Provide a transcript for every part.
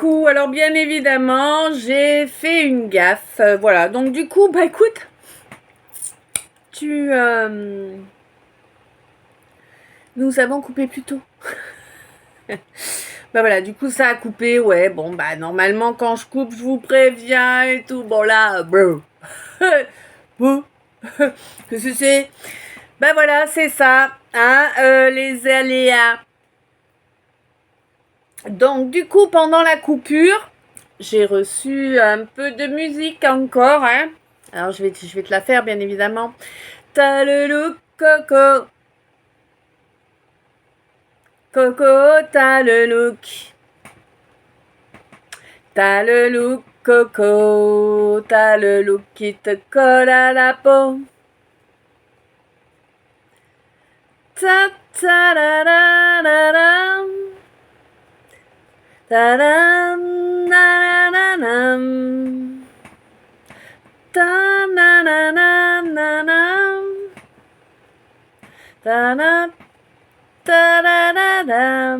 coup, alors bien évidemment, j'ai fait une gaffe. Voilà, donc du coup, bah écoute, nous avons coupé plus tôt. Bah voilà, du coup, ça a coupé. Ouais, bon, bah normalement, quand je coupe, je vous préviens et tout. Bon là, bon. Qu'est-ce que c'est? Bah voilà, c'est ça, hein, les aléas. Donc du coup, pendant la coupure, j'ai reçu un peu de musique encore, hein. Alors je vais te la faire, bien évidemment. T'as le look, Coco. Coco, t'as le look. T'as le look, Coco. T'as le look qui te colle à la peau. Ta ta da da da da. Ta da da da da. Ta na na na na na. Ta na ta da da da.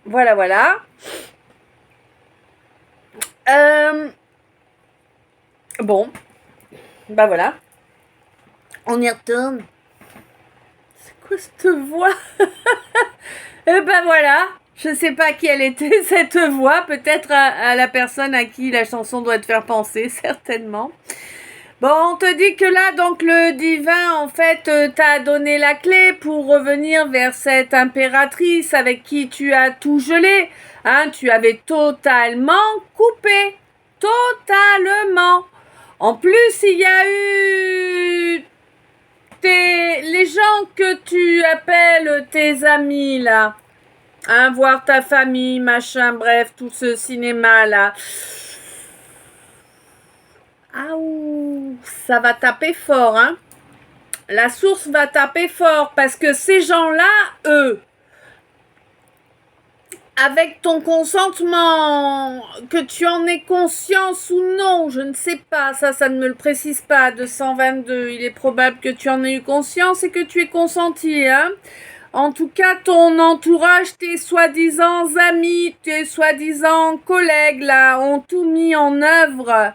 Voilà, voilà. Bon, bah voilà. On y retourne. C'est quoi cette voix? Et ben voilà. Je sais pas qui elle était, cette voix. Peut-être à la personne à qui la chanson doit te faire penser, certainement. Bon, on te dit que là, donc le divin, en fait, t'a donné la clé pour revenir vers cette impératrice avec qui tu as tout gelé. Hein, tu avais totalement coupé. Totalement. En plus, il y a eu les gens que tu appelles tes amis, là. Hein, voir ta famille, machin, bref, tout ce cinéma-là. Ah, ouh, ça va taper fort, hein. La source va taper fort parce que ces gens-là, eux, avec ton consentement, que tu en aies conscience ou non, je ne sais pas, ça ne me le précise pas, 222, il est probable que tu en aies eu conscience et que tu aies consenti, hein. En tout cas, ton entourage, tes soi-disant amis, tes soi-disant collègues, là, ont tout mis en œuvre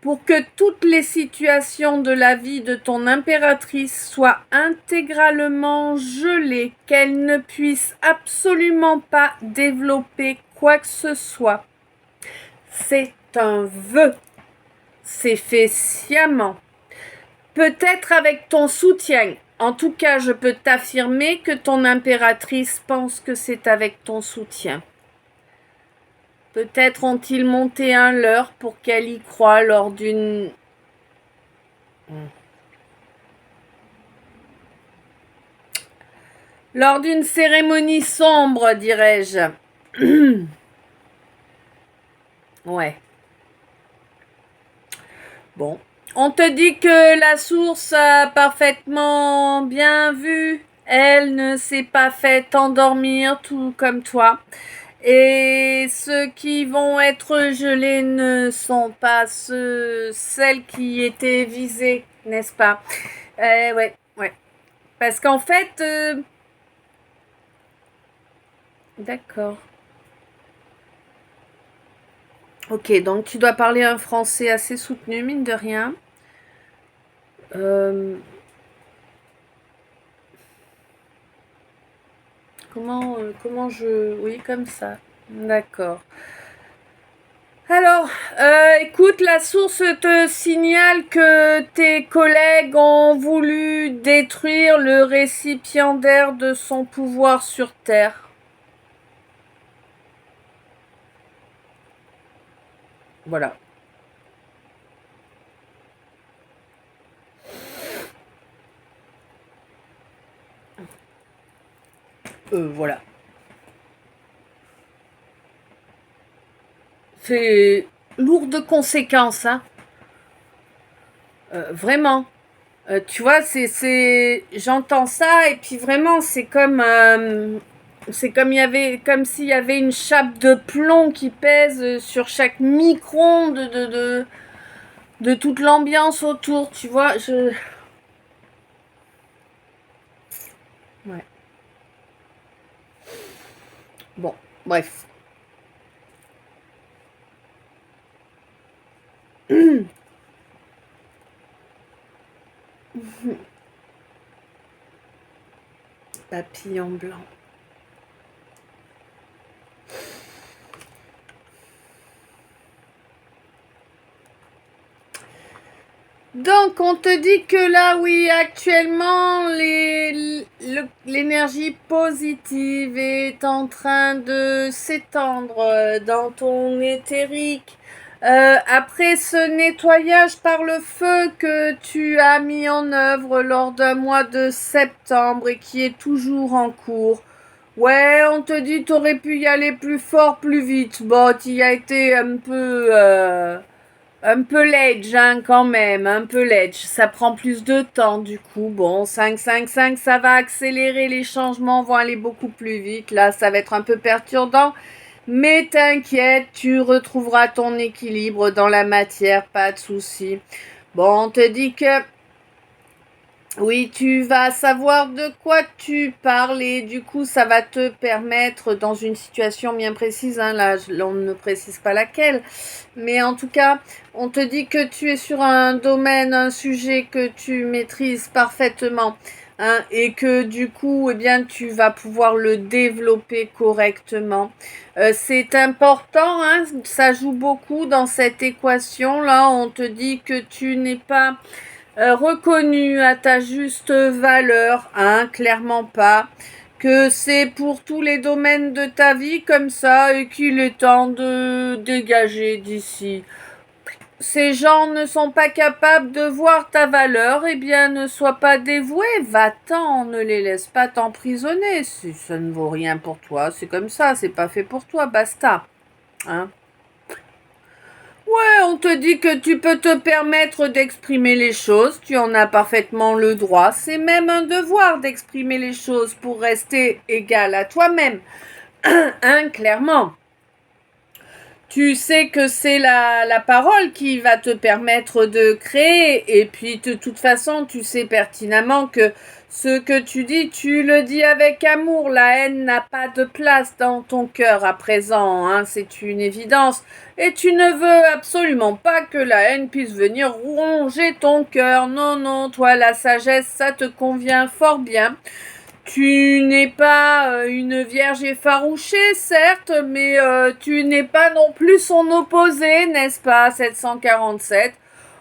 pour que toutes les situations de la vie de ton impératrice soient intégralement gelées, qu'elle ne puisse absolument pas développer quoi que ce soit. C'est un vœu. C'est fait sciemment. Peut-être avec ton soutien. En tout cas, je peux t'affirmer que ton impératrice pense que c'est avec ton soutien. Peut-être ont-ils monté un leurre pour qu'elle y croie lors d'une... Lors d'une cérémonie sombre, dirais-je. Ouais. Bon. On te dit que la source a parfaitement bien vu. Elle ne s'est pas fait endormir, tout comme toi. Et ceux qui vont être gelés ne sont pas celles qui étaient visées, n'est-ce pas? Ouais. Parce qu'en fait... D'accord. Ok, donc tu dois parler un français assez soutenu, mine de rien. Comment je... Oui, comme ça. D'accord. Alors, écoute, la source te signale que tes collègues ont voulu détruire le récipiendaire de son pouvoir sur Terre. Voilà. Voilà. C'est lourd de conséquences, hein. Vraiment. Tu vois, j'entends ça et puis vraiment, c'est comme comme s'il y avait une chape de plomb qui pèse sur chaque micron de toute l'ambiance autour, tu vois. Ouais. Bon, bref. Papillon blanc. Donc, on te dit que là, oui, actuellement, l'énergie positive est en train de s'étendre dans ton éthérique. Après ce nettoyage par le feu que tu as mis en œuvre lors d'un mois de septembre et qui est toujours en cours, ouais, on te dit t'aurais pu y aller plus fort, plus vite. Bon, tu y as été un peu ledge, hein, quand même, un peu ledge. Ça prend plus de temps, du coup. Bon, 5, ça va accélérer, les changements vont aller beaucoup plus vite. Là, ça va être un peu perturbant. Mais t'inquiète, tu retrouveras ton équilibre dans la matière, pas de souci. Bon, on te dit que oui, tu vas savoir de quoi tu parles et du coup, ça va te permettre dans une situation bien précise, hein, là, on ne précise pas laquelle, mais en tout cas, on te dit que tu es sur un domaine, un sujet que tu maîtrises parfaitement, hein, et que du coup, eh bien, tu vas pouvoir le développer correctement. C'est important, hein, ça joue beaucoup dans cette équation-là. On te dit que tu n'es pas reconnu à ta juste valeur, hein, clairement pas. Que c'est pour tous les domaines de ta vie comme ça et qu'il est temps de dégager d'ici. Ces gens ne sont pas capables de voir ta valeur, eh bien ne sois pas dévoué, va-t'en, ne les laisse pas t'emprisonner. Si ça ne vaut rien pour toi, c'est comme ça, c'est pas fait pour toi, basta. Hein. Ouais, on te dit que tu peux te permettre d'exprimer les choses, tu en as parfaitement le droit, c'est même un devoir d'exprimer les choses pour rester égal à toi-même, hein, clairement. Tu sais que c'est la parole qui va te permettre de créer et puis de toute façon tu sais pertinemment que ce que tu dis, tu le dis avec amour. La haine n'a pas de place dans ton cœur à présent, hein, c'est une évidence. Et tu ne veux absolument pas que la haine puisse venir ronger ton cœur. Non, non, toi la sagesse, ça te convient fort bien. Tu n'es pas une vierge effarouchée, certes, mais tu n'es pas non plus son opposé, n'est-ce pas, 747.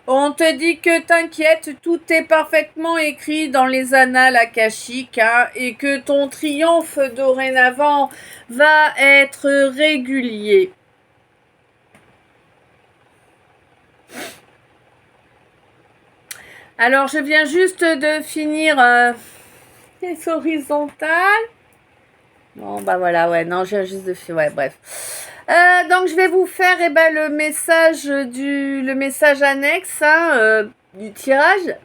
On te dit que t'inquiète, tout est parfaitement écrit dans les annales akashiques, hein, et que ton triomphe dorénavant va être régulier. Alors, je viens juste de finir les horizontales. Bon, bah voilà, ouais, non, j'ai juste de finir, ouais, bref. Donc, je vais vous faire le message annexe, hein, du tirage.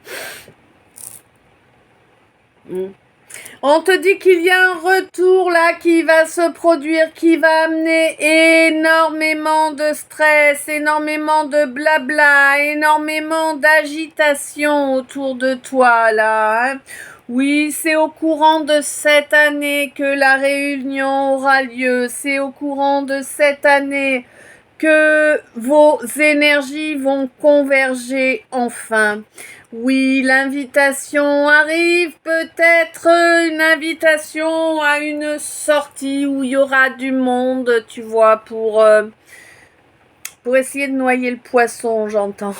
On te dit qu'il y a un retour là qui va se produire, qui va amener énormément de stress, énormément de blabla, énormément d'agitation autour de toi là. Hein. Oui, c'est au courant de cette année que la réunion aura lieu. C'est au courant de cette année que vos énergies vont converger enfin. Oui, l'invitation arrive, peut-être une invitation à une sortie où il y aura du monde, tu vois, pour essayer de noyer le poisson, j'entends.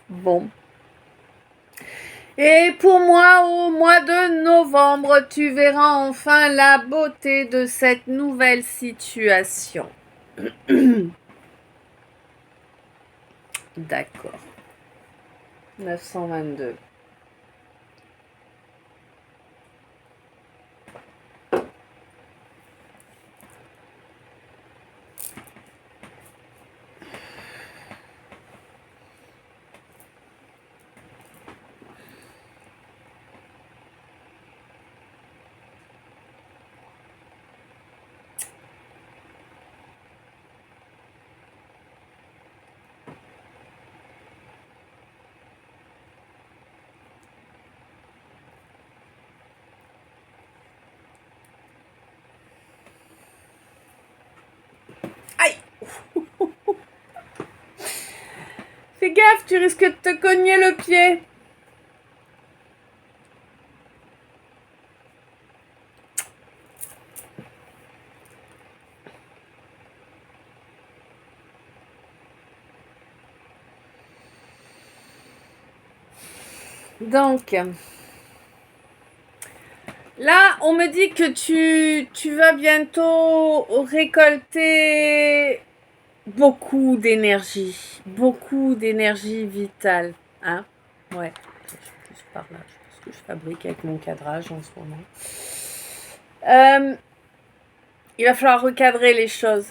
Bon. Et pour moi, au mois de novembre, tu verras enfin la beauté de cette nouvelle situation. D'accord. 922. gaffe, tu risques de te cogner le pied. Donc, là, on me dit que tu vas bientôt récolter beaucoup d'énergie vitale, hein? Ouais, plus par là, je pense que je fabrique avec mon cadrage en ce moment. Il va falloir recadrer les choses.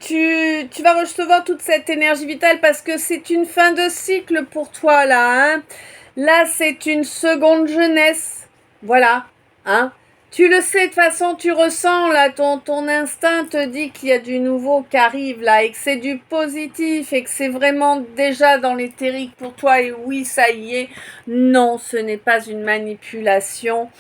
Tu vas recevoir toute cette énergie vitale parce que c'est une fin de cycle pour toi là, hein. Là, c'est une seconde jeunesse. Voilà, hein. Tu le sais, de toute façon, tu ressens là, ton instinct te dit qu'il y a du nouveau qui arrive là et que c'est du positif et que c'est vraiment déjà dans l'éthérique pour toi. Et oui, ça y est. Non, ce n'est pas une manipulation.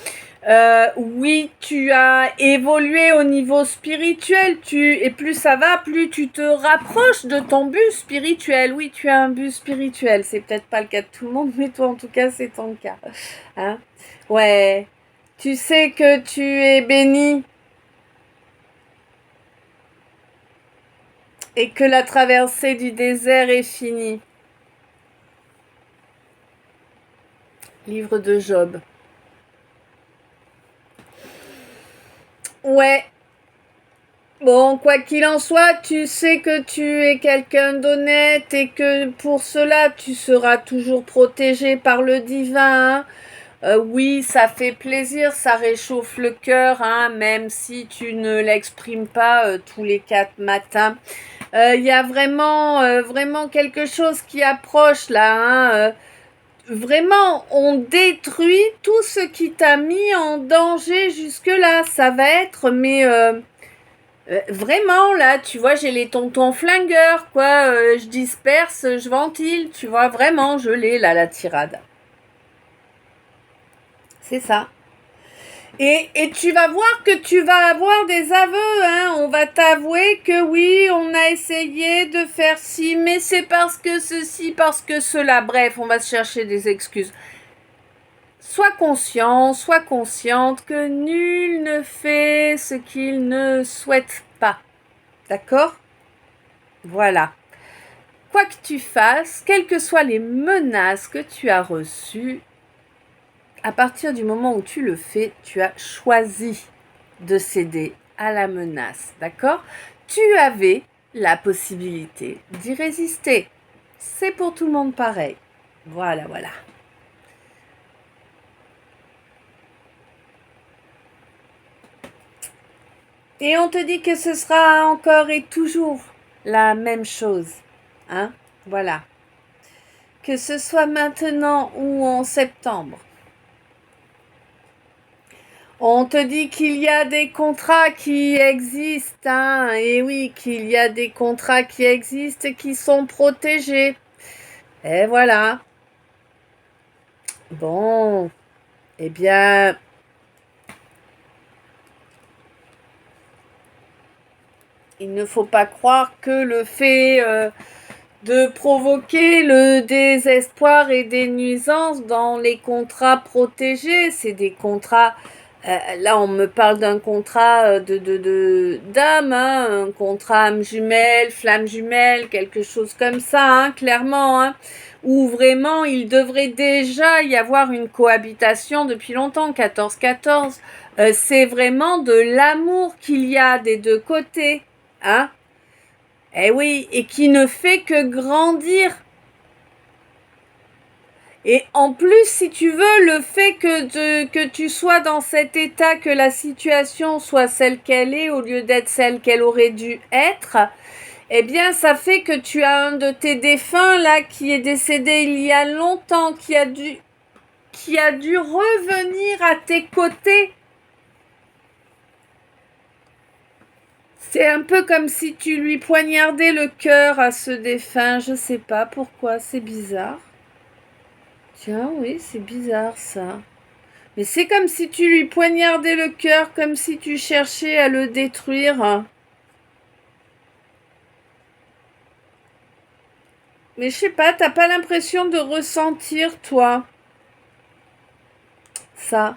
Oui, tu as évolué au niveau spirituel, et plus ça va, plus tu te rapproches de ton but spirituel. Oui, tu as un but spirituel. C'est peut-être pas le cas de tout le monde, mais toi, en tout cas, c'est ton cas. Hein? Ouais. Tu sais que tu es béni et que la traversée du désert est finie. Livre de Job. Ouais. Bon, quoi qu'il en soit, tu sais que tu es quelqu'un d'honnête et que pour cela, tu seras toujours protégé par le divin. Hein. Oui, ça fait plaisir, ça réchauffe le cœur, hein, même si tu ne l'exprimes pas tous les 4 matins. Il y a vraiment quelque chose qui approche là. Hein. Vraiment, on détruit tout ce qui t'a mis en danger jusque-là. Ça va être, mais vraiment, là, tu vois, j'ai les tontons flingueurs, quoi. Je disperse, je ventile, tu vois, vraiment, je l'ai, là, la tirade. C'est ça. Et tu vas voir que tu vas avoir des aveux, hein. On va t'avouer que oui, on a essayé de faire ci, mais c'est parce que ceci, parce que cela. Bref, on va se chercher des excuses. Sois conscient, sois consciente que nul ne fait ce qu'il ne souhaite pas. D'accord ? Voilà. Quoi que tu fasses, quelles que soient les menaces que tu as reçues, à partir du moment où tu le fais, tu as choisi de céder à la menace, d'accord? Tu avais la possibilité d'y résister. C'est pour tout le monde pareil. Voilà. Et on te dit que ce sera encore et toujours la même chose, hein? Voilà. Que ce soit maintenant ou en septembre. On te dit qu'il y a des contrats qui existent, hein, et oui, qu'il y a des contrats qui existent et qui sont protégés. Et voilà. Bon, eh bien, il ne faut pas croire que le fait de provoquer le désespoir et des nuisances dans les contrats protégés, c'est des contrats. Là, on me parle d'un contrat d'âme, hein, un contrat âme jumelle, flamme jumelle, quelque chose comme ça, hein, clairement, hein, où vraiment il devrait déjà y avoir une cohabitation depuis longtemps, 14-14. C'est vraiment de l'amour qu'il y a des deux côtés, hein. Eh oui, et qui ne fait que grandir. Et en plus, si tu veux, le fait que tu sois dans cet état, que la situation soit celle qu'elle est au lieu d'être celle qu'elle aurait dû être, eh bien, ça fait que tu as un de tes défunts là qui est décédé il y a longtemps, qui a dû revenir à tes côtés. C'est un peu comme si tu lui poignardais le cœur à ce défunt. Je sais pas pourquoi, c'est bizarre. Tiens, oui, c'est bizarre ça. Mais c'est comme si tu lui poignardais le cœur, comme si tu cherchais à le détruire. Mais je sais pas, t'as pas l'impression de ressentir, toi, ça.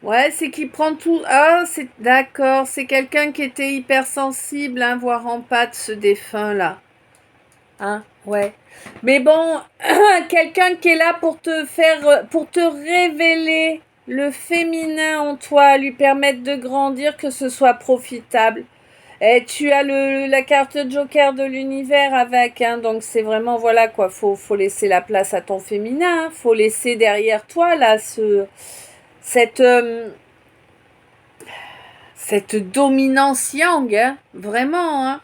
Ouais, c'est qu'il prend tout. Ah, c'est d'accord, c'est quelqu'un qui était hypersensible, hein, voire en pâte, ce défunt-là. Hein, ouais. Mais bon, quelqu'un qui est là pour te faire, pour te révéler le féminin en toi, lui permettre de grandir, que ce soit profitable. Et tu as la carte Joker de l'univers avec, hein, donc c'est vraiment, voilà quoi, faut laisser la place à ton féminin, hein, faut laisser derrière toi, là, cette, euh, cette dominance yang, hein, vraiment, hein.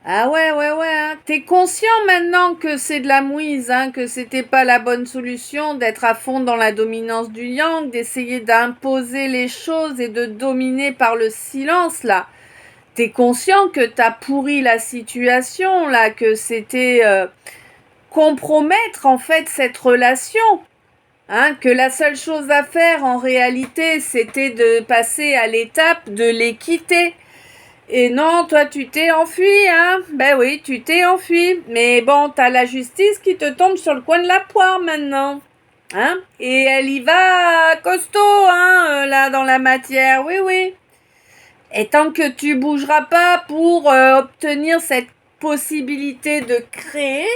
Ah ouais, ouais, ouais, hein. T'es conscient maintenant que c'est de la mouise, hein, que c'était pas la bonne solution d'être à fond dans la dominance du yang, d'essayer d'imposer les choses et de dominer par le silence, là. T'es conscient que t'as pourri la situation, là, que c'était compromettre, en fait, cette relation. Hein, que la seule chose à faire, en réalité, c'était de passer à l'étape de les quitter. Et non, toi, tu t'es enfui, hein? Ben oui, tu t'es enfui. Mais bon, t'as la justice qui te tombe sur le coin de la poire maintenant. Hein? Et elle y va costaud, hein, là, dans la matière. Oui, oui. Et tant que tu bougeras pas pour obtenir cette possibilité de créer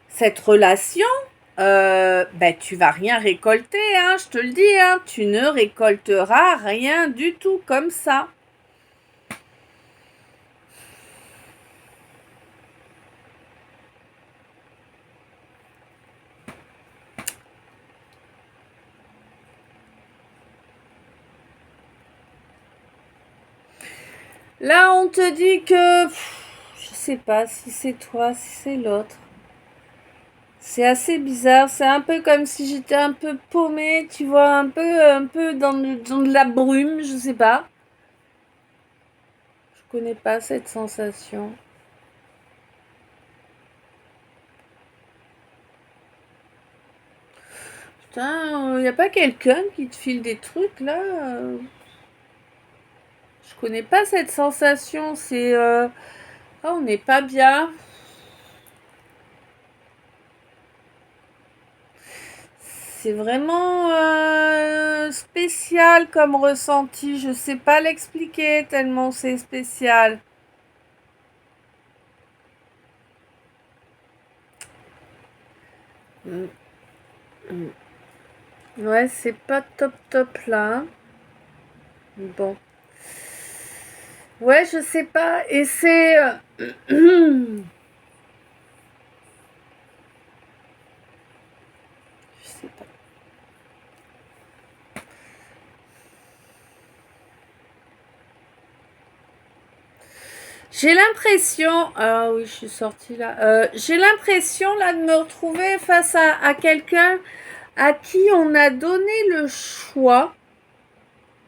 cette relation, ben tu vas rien récolter, hein, je te le dis, hein. Tu ne récolteras rien du tout comme ça. Là, on te dit que je sais pas si c'est toi, si c'est l'autre. C'est assez bizarre, c'est un peu comme si j'étais un peu paumée, tu vois, un peu dans de la brume, je sais pas. Je connais pas cette sensation. Putain, y a pas quelqu'un qui te file des trucs là Je connais pas cette sensation, c'est oh, on n'est pas bien. C'est vraiment spécial comme ressenti. Je sais pas l'expliquer tellement c'est spécial. Mm, mm. Ouais, c'est pas top top là. Bon. Ouais, je sais pas. Et c'est... je sais pas. J'ai l'impression... Ah oui, je suis sortie là. J'ai l'impression là de me retrouver face à quelqu'un à qui on a donné le choix.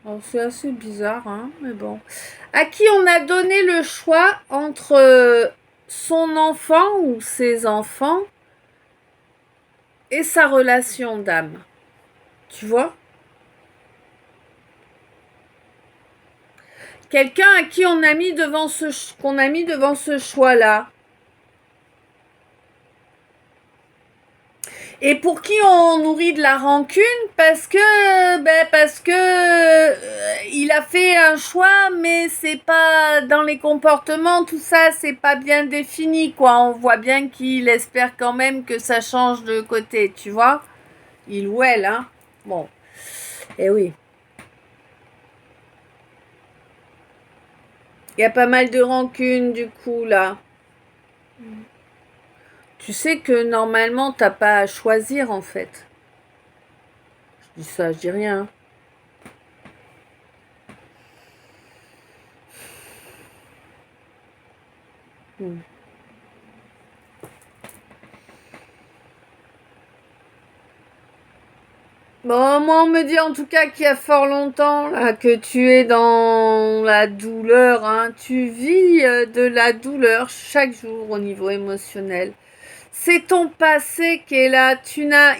Alors, c'est assez bizarre, hein, mais bon. À qui on a donné le choix entre son enfant ou ses enfants et sa relation d'âme. Tu vois? Quelqu'un à qui on a mis devant qu'on a mis devant ce choix-là. Et pour qui on nourrit de la rancune parce que il a fait un choix, mais c'est pas dans les comportements, tout ça, c'est pas bien défini, quoi. On voit bien qu'il espère quand même que ça change de côté, tu vois? Il ou elle, hein. Bon, eh oui. Il y a pas mal de rancune, du coup, là. Tu sais que normalement, t'as pas à choisir, en fait. Je dis ça, je dis rien. Hmm. Bon, moi, on me dit en tout cas qu'il y a fort longtemps là que tu es dans la douleur, hein. Tu vis de la douleur chaque jour au niveau émotionnel. C'est ton passé qui est là.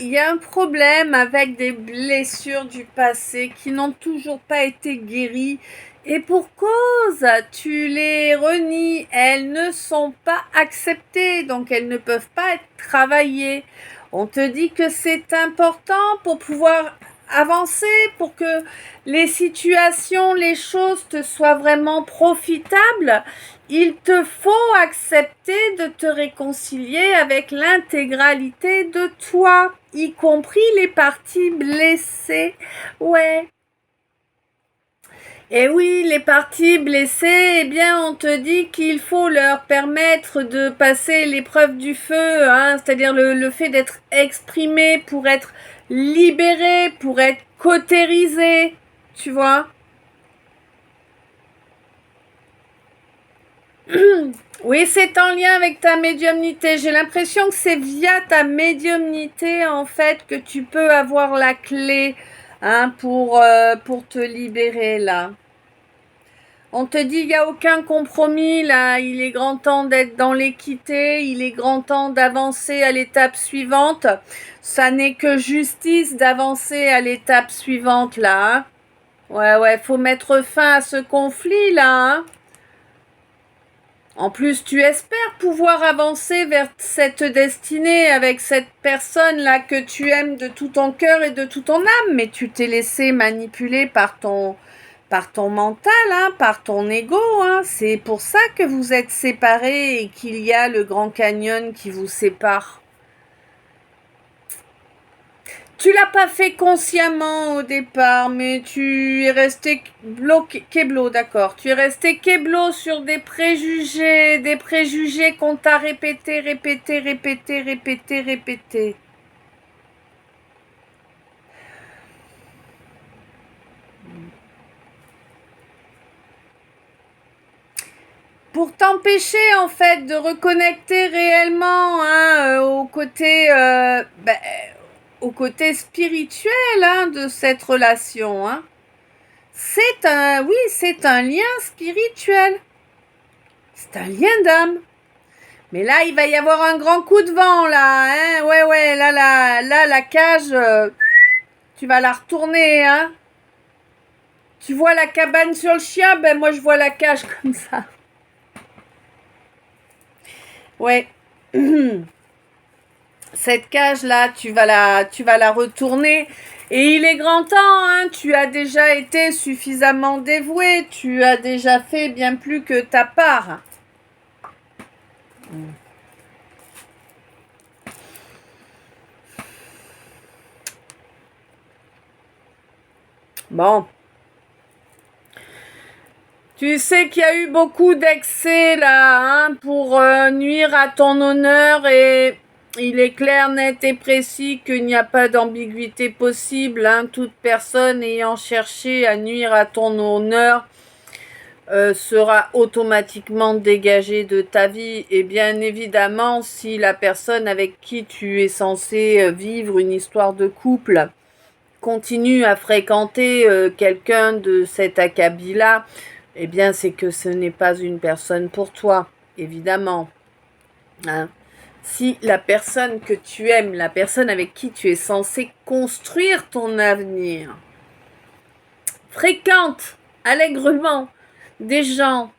Il y a un problème avec des blessures du passé qui n'ont toujours pas été guéries Et pour cause, tu les renies, elles ne sont pas acceptées, donc elles ne peuvent pas être travaillées. On te dit que c'est important pour pouvoir avancer, pour que les situations, les choses te soient vraiment profitables. Il te faut accepter de te réconcilier avec l'intégralité de toi, y compris les parties blessées. Ouais. Et oui, les parties blessées, eh bien, on te dit qu'il faut leur permettre de passer l'épreuve du feu, hein, c'est-à-dire le fait d'être exprimé pour être libéré, pour être cautérisé, tu vois. Oui, c'est en lien avec ta médiumnité. J'ai l'impression que c'est via ta médiumnité, en fait, que tu peux avoir la clé, hein, pour te libérer, là. On te dit, il n'y a aucun compromis, là, il est grand temps d'être dans l'équité, il est grand temps d'avancer à l'étape suivante. Ça n'est que justice d'avancer à l'étape suivante, là. Hein. Ouais, faut mettre fin à ce conflit, là. Hein. En plus, tu espères pouvoir avancer vers cette destinée avec cette personne-là que tu aimes de tout ton cœur et de toute ton âme, mais tu t'es laissé manipuler par ton mental, hein, par ton ego. Hein. C'est pour ça que vous êtes séparés et qu'il y a le Grand Canyon qui vous sépare. Tu l'as pas fait consciemment au départ, mais tu es resté kéblo, d'accord. Tu es resté kéblo sur des préjugés qu'on t'a répété. Pour t'empêcher en fait de reconnecter réellement hein, au côté spirituel hein, de cette relation. Hein. C'est un lien spirituel. C'est un lien d'âme. Mais là, il va y avoir un grand coup de vent, là. Hein. Ouais, là, la cage, tu vas la retourner, hein. Tu vois la cabane sur le chien, ben moi, je vois la cage comme ça. Ouais. Cette cage-là, tu vas la retourner. Et il est grand temps, hein. Tu as déjà été suffisamment dévoué. Tu as déjà fait bien plus que ta part. Bon. Tu sais qu'il y a eu beaucoup d'excès là, hein, pour nuire à ton honneur et il est clair, net et précis qu'il n'y a pas d'ambiguïté possible. Hein. Toute personne ayant cherché à nuire à ton honneur sera automatiquement dégagée de ta vie. Et bien évidemment, si la personne avec qui tu es censé vivre une histoire de couple continue à fréquenter quelqu'un de cet acabit-là, eh bien, c'est que ce n'est pas une personne pour toi, évidemment. Hein. Si la personne que tu aimes, la personne avec qui tu es censé construire ton avenir, fréquente allègrement des gens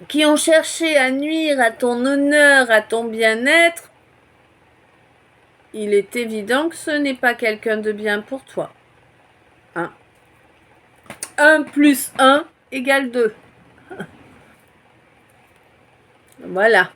qui ont cherché à nuire à ton honneur, à ton bien-être, il est évident que ce n'est pas quelqu'un de bien pour toi. Hein. 1 + 1 = 2. Voilà.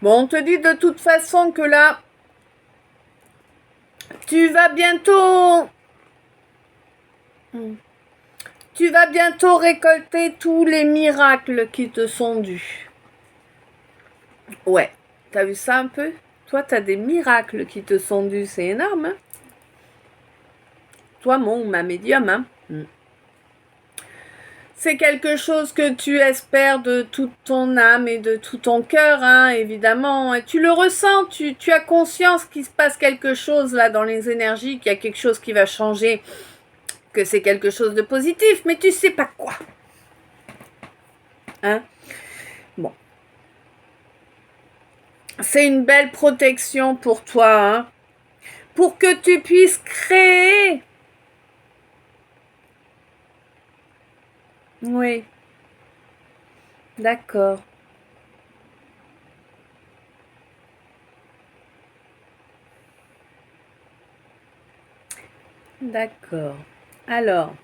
Bon, on te dit de toute façon que là, tu vas bientôt récolter tous les miracles qui te sont dus. Ouais, t'as vu ça un peu? Toi, t'as des miracles qui te sont dus, c'est énorme, hein? Toi, ma médium, hein? C'est quelque chose que tu espères de toute ton âme et de tout ton cœur, hein, évidemment. Et tu le ressens, tu as conscience qu'il se passe quelque chose là dans les énergies, qu'il y a quelque chose qui va changer. que c'est quelque chose de positif, mais tu sais pas quoi. Hein? Bon. C'est une belle protection pour toi, hein? Pour que tu puisses créer. Oui. D'accord. D'accord. Alors.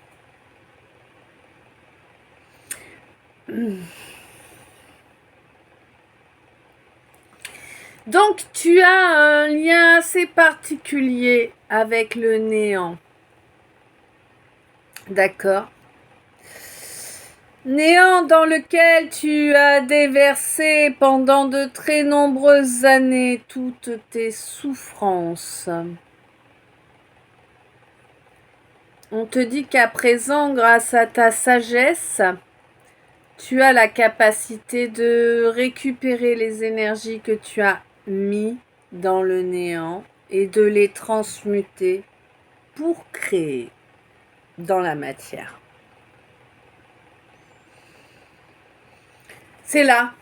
Donc, tu as un lien assez particulier avec le néant. D'accord. Néant dans lequel tu as déversé pendant de très nombreuses années toutes tes souffrances. On te dit qu'à présent, grâce à ta sagesse, tu as la capacité de récupérer les énergies que tu as mis dans le néant et de les transmuter pour créer dans la matière. C'est là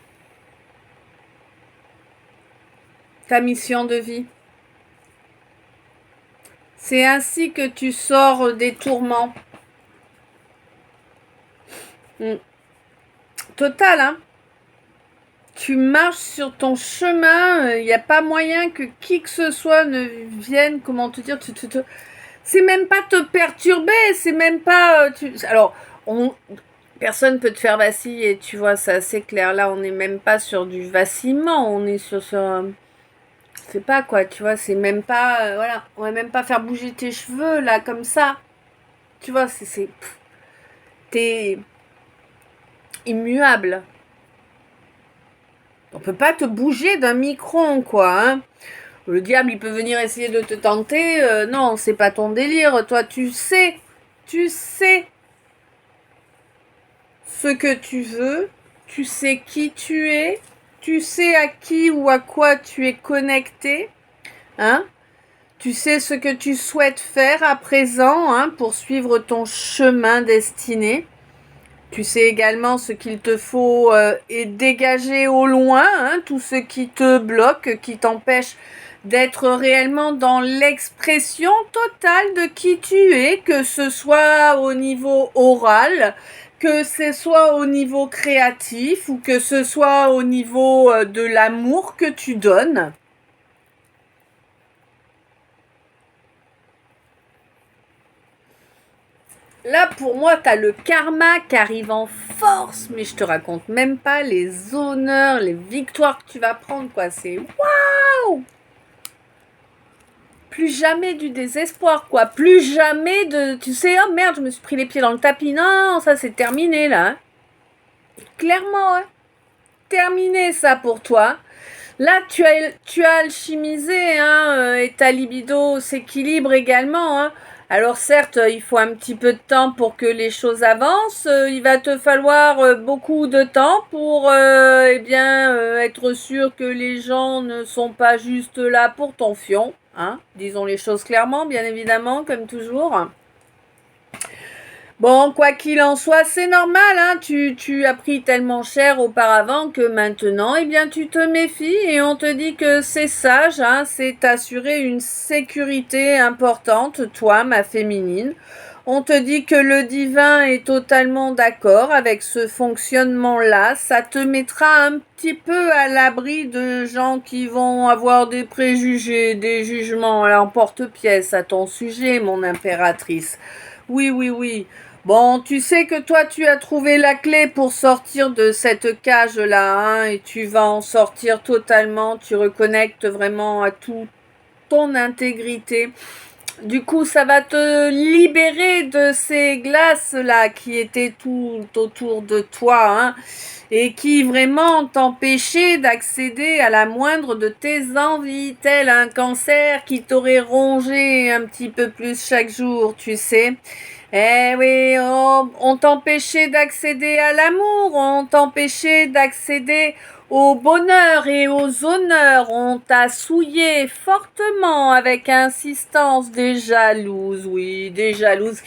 ta mission de vie. C'est ainsi que tu sors des tourments. Total, hein? Tu marches sur ton chemin, il n'y a pas moyen que qui que ce soit ne vienne, comment te dire, c'est même pas te perturber, c'est même pas... Alors, personne peut te faire vaciller, tu vois, c'est assez clair. Là, on n'est même pas sur du vacillement, on est sur je sais pas quoi, tu vois, c'est même pas... voilà, on va même pas faire bouger tes cheveux, là, comme ça. Tu vois, t'es immuable. On peut pas te bouger d'un micron, quoi, hein. Le diable, il peut venir essayer de te tenter. Non, c'est pas ton délire. Toi, tu sais ce que tu veux, tu sais qui tu es, tu sais à qui ou à quoi tu es connecté, hein. Tu sais ce que tu souhaites faire à présent, hein, pour suivre ton chemin destiné. Tu sais également ce qu'il te faut et dégager au loin, hein, tout ce qui te bloque, qui t'empêche d'être réellement dans l'expression totale de qui tu es, que ce soit au niveau oral, que ce soit au niveau créatif ou que ce soit au niveau de l'amour que tu donnes. Là, pour moi, t'as le karma qui arrive en force, mais je te raconte même pas les honneurs, les victoires que tu vas prendre, quoi. C'est waouh! Plus jamais du désespoir, quoi. Plus jamais de... Tu sais, oh merde, je me suis pris les pieds dans le tapis. Non, ça c'est terminé, là. Hein. Clairement, hein. Terminé, ça, pour toi. Là, tu as alchimisé, hein, et ta libido s'équilibre également, hein. Alors certes, il faut un petit peu de temps pour que les choses avancent. Il va te falloir beaucoup de temps pour être sûr que les gens ne sont pas juste là pour ton fion. Hein, disons les choses clairement, bien évidemment, comme toujours. Bon, quoi qu'il en soit, c'est normal, hein, tu as pris tellement cher auparavant que maintenant, eh bien, tu te méfies et on te dit que c'est sage, hein, c'est t'assurer une sécurité importante, toi, ma féminine. On te dit que le divin est totalement d'accord avec ce fonctionnement-là. Ça te mettra un petit peu à l'abri de gens qui vont avoir des préjugés, des jugements à l'emporte-pièce à ton sujet, mon impératrice. Oui, oui, oui. Bon, tu sais que toi, tu as trouvé la clé pour sortir de cette cage-là, hein, et tu vas en sortir totalement. Tu reconnectes vraiment à tout ton intégrité. Du coup, ça va te libérer de ces glaces-là qui étaient tout autour de toi, hein, et qui vraiment t'empêchaient d'accéder à la moindre de tes envies, tel un cancer qui t'aurait rongé un petit peu plus chaque jour, tu sais. Eh oui, on t'empêchait d'accéder à l'amour, on t'empêchait d'accéder au bonheur et aux honneurs. On t'a souillé fortement avec insistance des jalouses, oui, des jalouses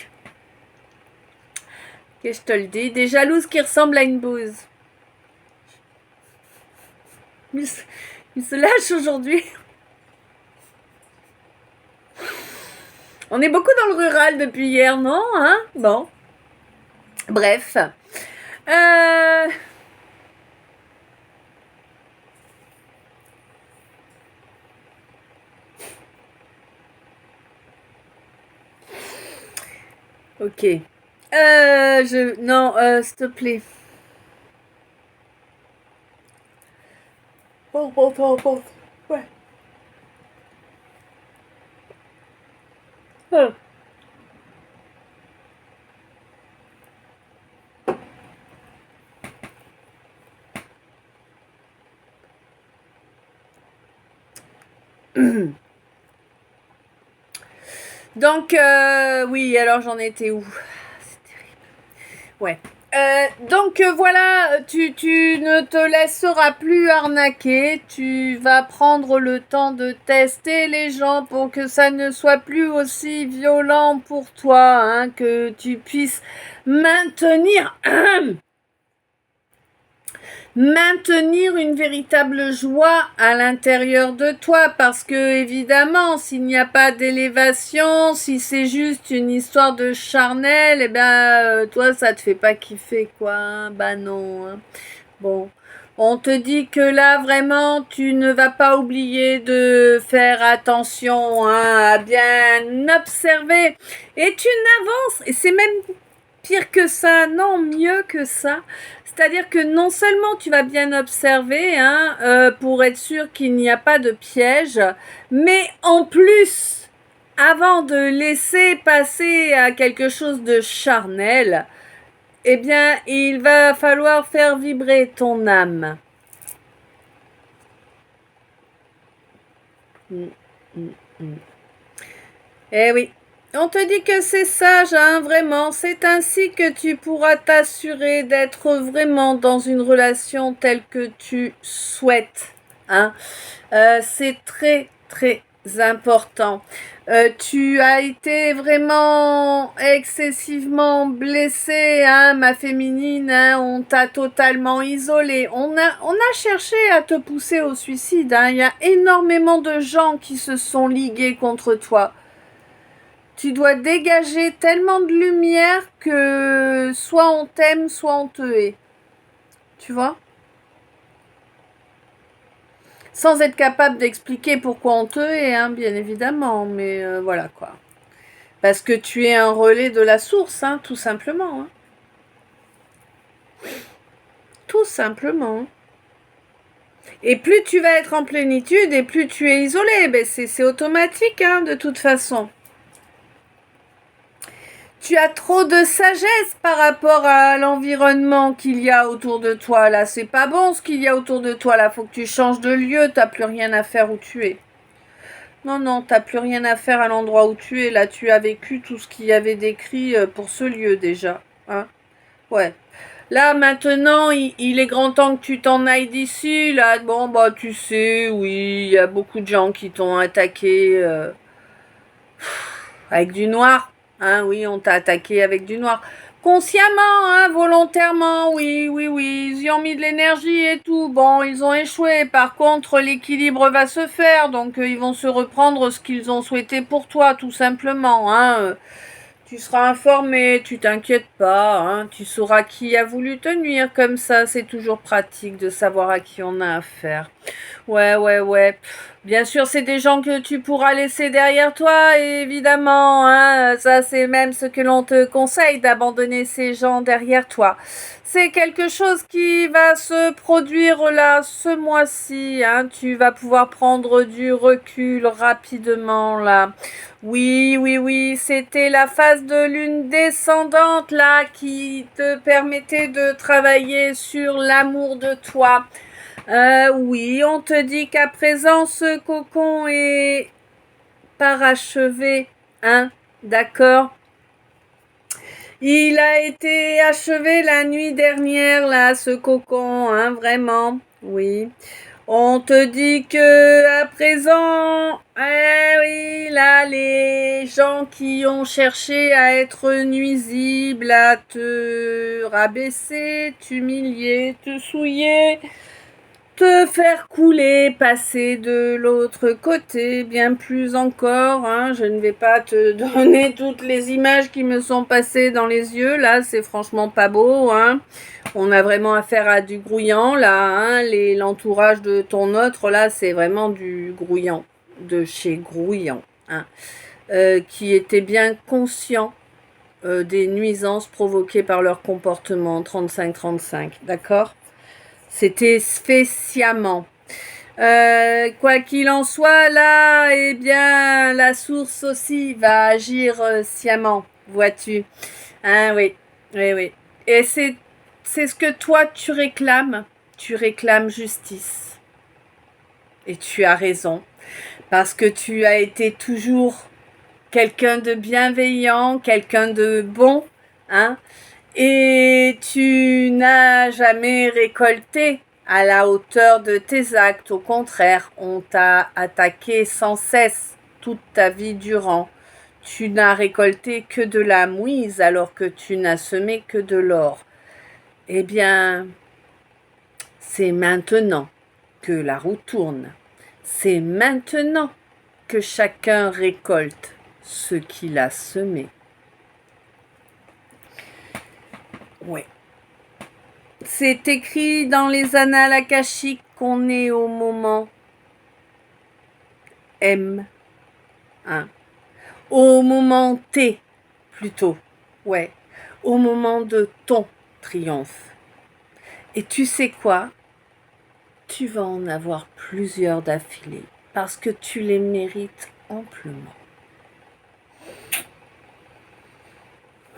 Que je te le dis, des jalouses qui ressemblent à une bouse. Il se lâche aujourd'hui. On est beaucoup dans le rural depuis hier, non? Hein? Bon. Bref. Ok. Non, s'il te plaît. Bon. Ouais. Donc, oui, alors j'en étais où? C'est terrible. Ouais. Donc voilà, tu ne te laisseras plus arnaquer, tu vas prendre le temps de tester les gens pour que ça ne soit plus aussi violent pour toi, hein, que tu puisses maintenir une véritable joie à l'intérieur de toi, parce que évidemment, s'il n'y a pas d'élévation, si c'est juste une histoire de charnel, eh ben toi ça te fait pas kiffer, quoi, hein. Bah non, hein. Bon, on te dit que là vraiment tu ne vas pas oublier de faire attention, hein, à bien observer, et tu n'avances, et c'est même pire que ça, non, mieux que ça. C'est-à-dire que non seulement tu vas bien observer, hein, pour être sûr qu'il n'y a pas de piège, mais en plus, avant de laisser passer à quelque chose de charnel, eh bien, il va falloir faire vibrer ton âme. Eh oui. On te dit que c'est sage, hein, vraiment. C'est ainsi que tu pourras t'assurer d'être vraiment dans une relation telle que tu souhaites, hein. C'est très, très important. Tu as été vraiment excessivement blessée, hein, ma féminine, hein. On t'a totalement isolée. On a cherché à te pousser au suicide, hein. Il y a énormément de gens qui se sont ligués contre toi. Tu dois dégager tellement de lumière que soit on t'aime, soit on te hait. Tu vois? Sans être capable d'expliquer pourquoi on te hait, hein, bien évidemment. Mais voilà, quoi. Parce que tu es un relais de la source, hein, tout simplement. Hein. Tout simplement. Et plus tu vas être en plénitude et plus tu es isolé. Ben c'est automatique, hein, de toute façon. Tu as trop de sagesse par rapport à l'environnement qu'il y a autour de toi. Là, c'est pas bon ce qu'il y a autour de toi. Là, faut que tu changes de lieu. T'as plus rien à faire où tu es. Non, t'as plus rien à faire à l'endroit où tu es. Là, tu as vécu tout ce qu'il y avait décrit pour ce lieu déjà. Hein? Ouais. Là, maintenant, il est grand temps que tu t'en ailles d'ici. Là, bon, bah, tu sais, oui, il y a beaucoup de gens qui t'ont attaqué avec du noir. Hein, oui, on t'a attaqué avec du noir. Consciemment, hein, volontairement, oui, ils y ont mis de l'énergie et tout. Bon, ils ont échoué. Par contre, l'équilibre va se faire, donc ils vont se reprendre ce qu'ils ont souhaité pour toi, tout simplement. Hein. Tu seras informé, tu t'inquiètes pas, hein, tu sauras qui a voulu te nuire. Comme ça, c'est toujours pratique de savoir à qui on a affaire. Ouais. Bien sûr, c'est des gens que tu pourras laisser derrière toi, évidemment. Hein. Ça, c'est même ce que l'on te conseille, d'abandonner ces gens derrière toi. C'est quelque chose qui va se produire là, ce mois-ci. Hein. Tu vas pouvoir prendre du recul rapidement là. Oui, c'était la phase de lune descendante là qui te permettait de travailler sur l'amour de toi. Oui, on te dit qu'à présent, ce cocon est parachevé, hein, d'accord? Il a été achevé la nuit dernière, là, ce cocon, hein, vraiment, oui. On te dit que à présent, oui, là, les gens qui ont cherché à être nuisibles, à te rabaisser, t'humilier, te souiller, te faire couler, passer de l'autre côté, bien plus encore, hein. Je ne vais pas te donner toutes les images qui me sont passées dans les yeux, là, c'est franchement pas beau, hein. On a vraiment affaire à du grouillant, là, hein. L'entourage de ton autre, là, c'est vraiment du grouillant, de chez Grouillant, hein. Qui était bien conscient des nuisances provoquées par leur comportement 35-35, d'accord? C'était fait sciemment. Quoi qu'il en soit, là, eh bien, la source aussi va agir sciemment, vois-tu. Ah oui, oui, oui. Et c'est ce que toi, tu réclames. Tu réclames justice. Et tu as raison. Parce que tu as été toujours quelqu'un de bienveillant, quelqu'un de bon, hein. Et tu n'as jamais récolté à la hauteur de tes actes. Au contraire, on t'a attaqué sans cesse toute ta vie durant. Tu n'as récolté que de la mouise alors que tu n'as semé que de l'or. Eh bien, c'est maintenant que la roue tourne. C'est maintenant que chacun récolte ce qu'il a semé. Ouais. C'est écrit dans les annales akashiques qu'on est au moment M, hein. Au moment T, plutôt. Ouais. Au moment de ton triomphe. Et tu sais quoi? Tu vas en avoir plusieurs d'affilée parce que tu les mérites amplement.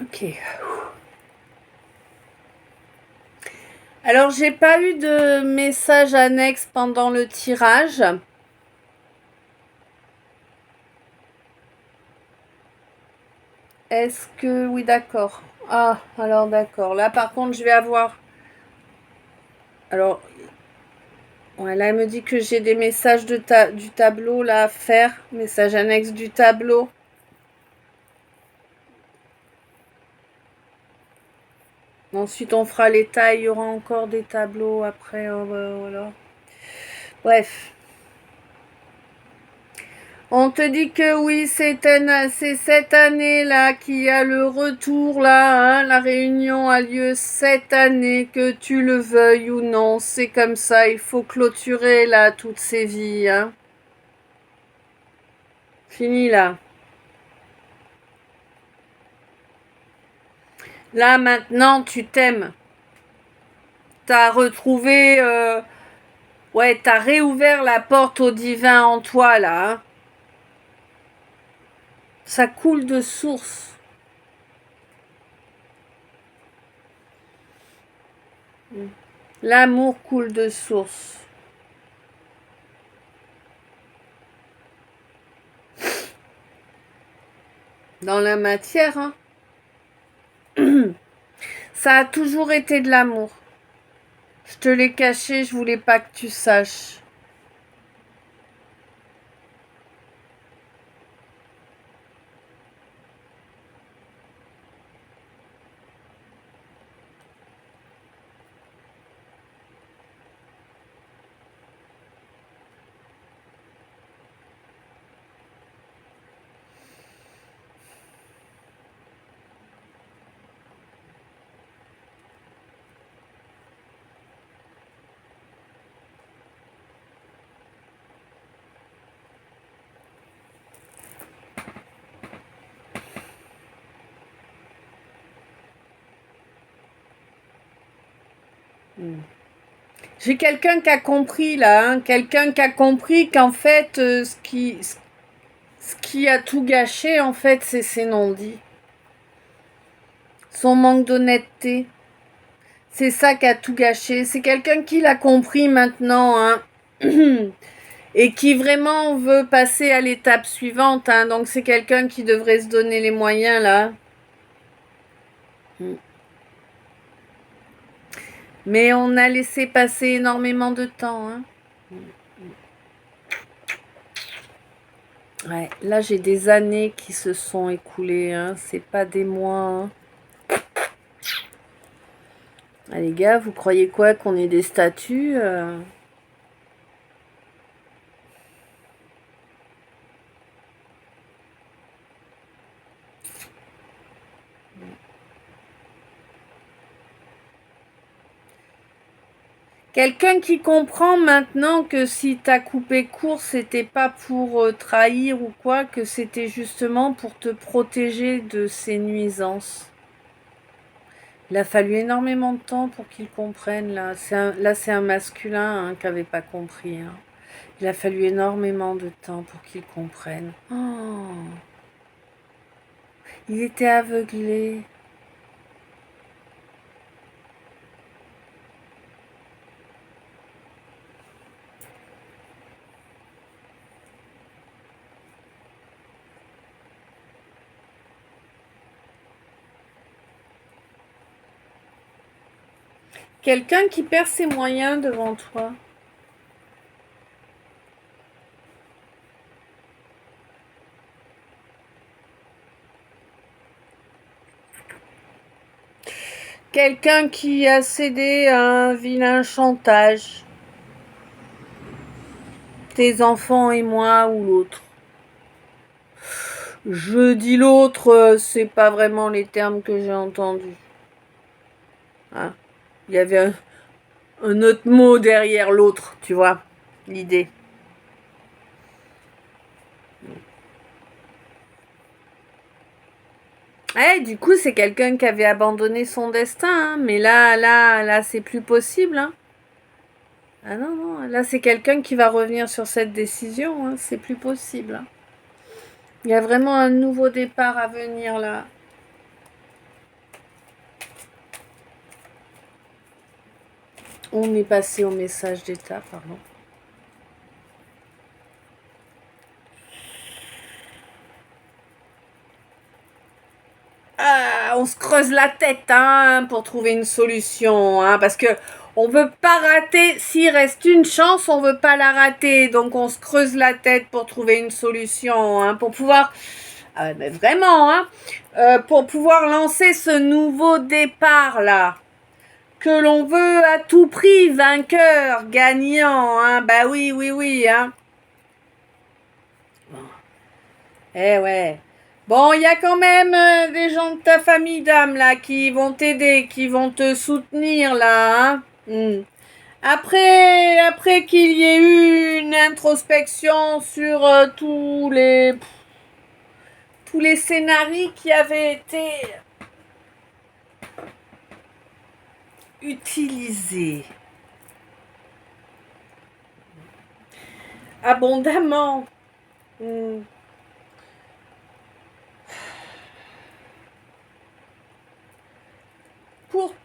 Ok. Alors, j'ai pas eu de message annexe pendant le tirage. Est-ce que... Oui, d'accord. Ah, alors d'accord. Là, par contre, je vais avoir... Alors, ouais, là, elle me dit que j'ai des messages du tableau là à faire. Message annexe du tableau. Ensuite, on fera les tailles. Il y aura encore des tableaux après. Voilà. Bref. On te dit que oui, c'est cette année-là qu'il y a le retour là, hein, la réunion a lieu cette année, que tu le veuilles ou non, c'est comme ça, il faut clôturer là toutes ces vies, hein. Fini là. Là maintenant, tu t'aimes. T'as retrouvé, ouais, t'as réouvert la porte au divin en toi là, hein. Ça coule de source. L'amour coule de source. Dans la matière, hein. Ça a toujours été de l'amour. Je te l'ai caché, je voulais pas que tu saches. J'ai quelqu'un qui a compris là, hein, quelqu'un qui a compris qu'en fait, ce qui a tout gâché, en fait, c'est ses non-dits. Son manque d'honnêteté. C'est ça qui a tout gâché. C'est quelqu'un qui l'a compris maintenant, hein. Et qui vraiment veut passer à l'étape suivante, hein. Donc c'est quelqu'un qui devrait se donner les moyens là. Mais on a laissé passer énormément de temps, hein. Ouais, là j'ai des années qui se sont écoulées, hein. C'est pas des mois, hein. Ah, les gars, vous croyez quoi qu'on est des statues Quelqu'un qui comprend maintenant que si t'as coupé court, c'était pas pour trahir ou quoi, que c'était justement pour te protéger de ces nuisances. Il a fallu énormément de temps pour qu'il comprenne, là. Là, c'est un masculin hein, qui n'avait pas compris. Hein. Il a fallu énormément de temps pour qu'il comprenne. Oh, il était aveuglé. Quelqu'un qui perd ses moyens devant toi. Quelqu'un qui a cédé à un vilain chantage. Tes enfants et moi ou l'autre. Je dis l'autre, c'est pas vraiment les termes que j'ai entendus. Hein. Il y avait un autre mot derrière l'autre, tu vois, l'idée. Eh, du coup, c'est quelqu'un qui avait abandonné son destin, hein, mais là, c'est plus possible. Hein. Ah non, non, là, c'est quelqu'un qui va revenir sur cette décision, hein, c'est plus possible. Hein. Il y a vraiment un nouveau départ à venir là. On est passé au message d'état, pardon. Ah, on se creuse la tête hein, pour trouver une solution, hein, parce que on veut pas rater. S'il reste une chance, on veut pas la rater, donc on se creuse la tête pour trouver une solution, hein, pour pouvoir, mais vraiment, hein, pour pouvoir lancer ce nouveau départ là, que l'on veut à tout prix, vainqueur, gagnant, hein, bah oui, oui, oui, hein. Eh ouais. Bon, il y a quand même des gens de ta famille d'âme là qui vont t'aider, qui vont te soutenir là. Hein. Après qu'il y ait eu une introspection sur tous les scénarios qui avaient été utilisés abondamment. Hmm. Pour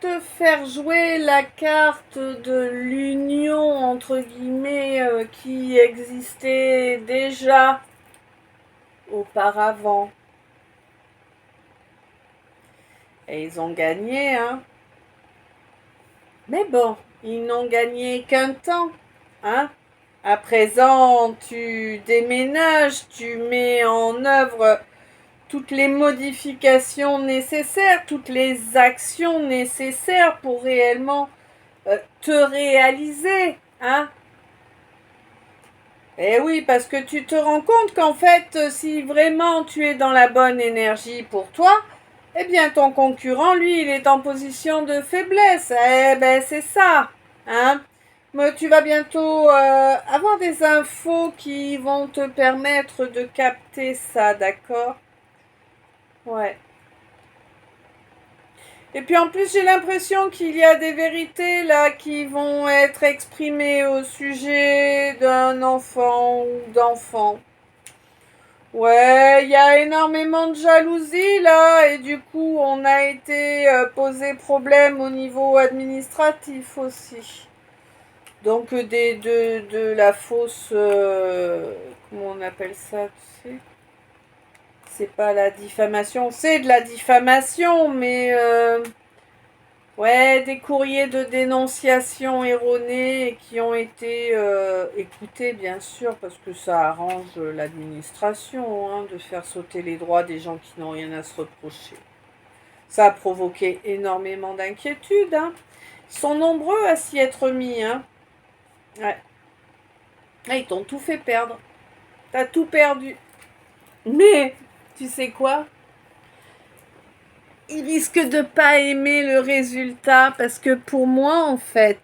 te faire jouer la carte de l'union entre guillemets qui existait déjà auparavant. Et ils ont gagné, hein. Mais bon, ils n'ont gagné qu'un temps, hein. À présent, tu déménages, tu mets en œuvre toutes les modifications nécessaires, toutes les actions nécessaires pour réellement te réaliser, hein. Eh oui, parce que tu te rends compte qu'en fait, si vraiment tu es dans la bonne énergie pour toi, eh bien ton concurrent, lui, il est en position de faiblesse. Eh ben c'est ça, hein. Mais tu vas bientôt avoir des infos qui vont te permettre de capter ça, d'accord? Ouais. Et puis en plus, j'ai l'impression qu'il y a des vérités là qui vont être exprimées au sujet d'un enfant ou d'enfant. Ouais, il y a énormément de jalousie là et du coup on a été posé problème au niveau administratif aussi. Donc de la fausse, comment on appelle ça, tu sais? C'est pas la diffamation, c'est de la diffamation, mais Ouais, des courriers de dénonciation erronés qui ont été écoutés, bien sûr, parce que ça arrange l'administration hein, de faire sauter les droits des gens qui n'ont rien à se reprocher. Ça a provoqué énormément d'inquiétudes. Hein. Ils sont nombreux à s'y être mis. Hein. Ouais. Ah, ils t'ont tout fait perdre. T'as tout perdu. Mais, tu sais quoi? Ils risquent de pas aimer le résultat parce que pour moi, en fait,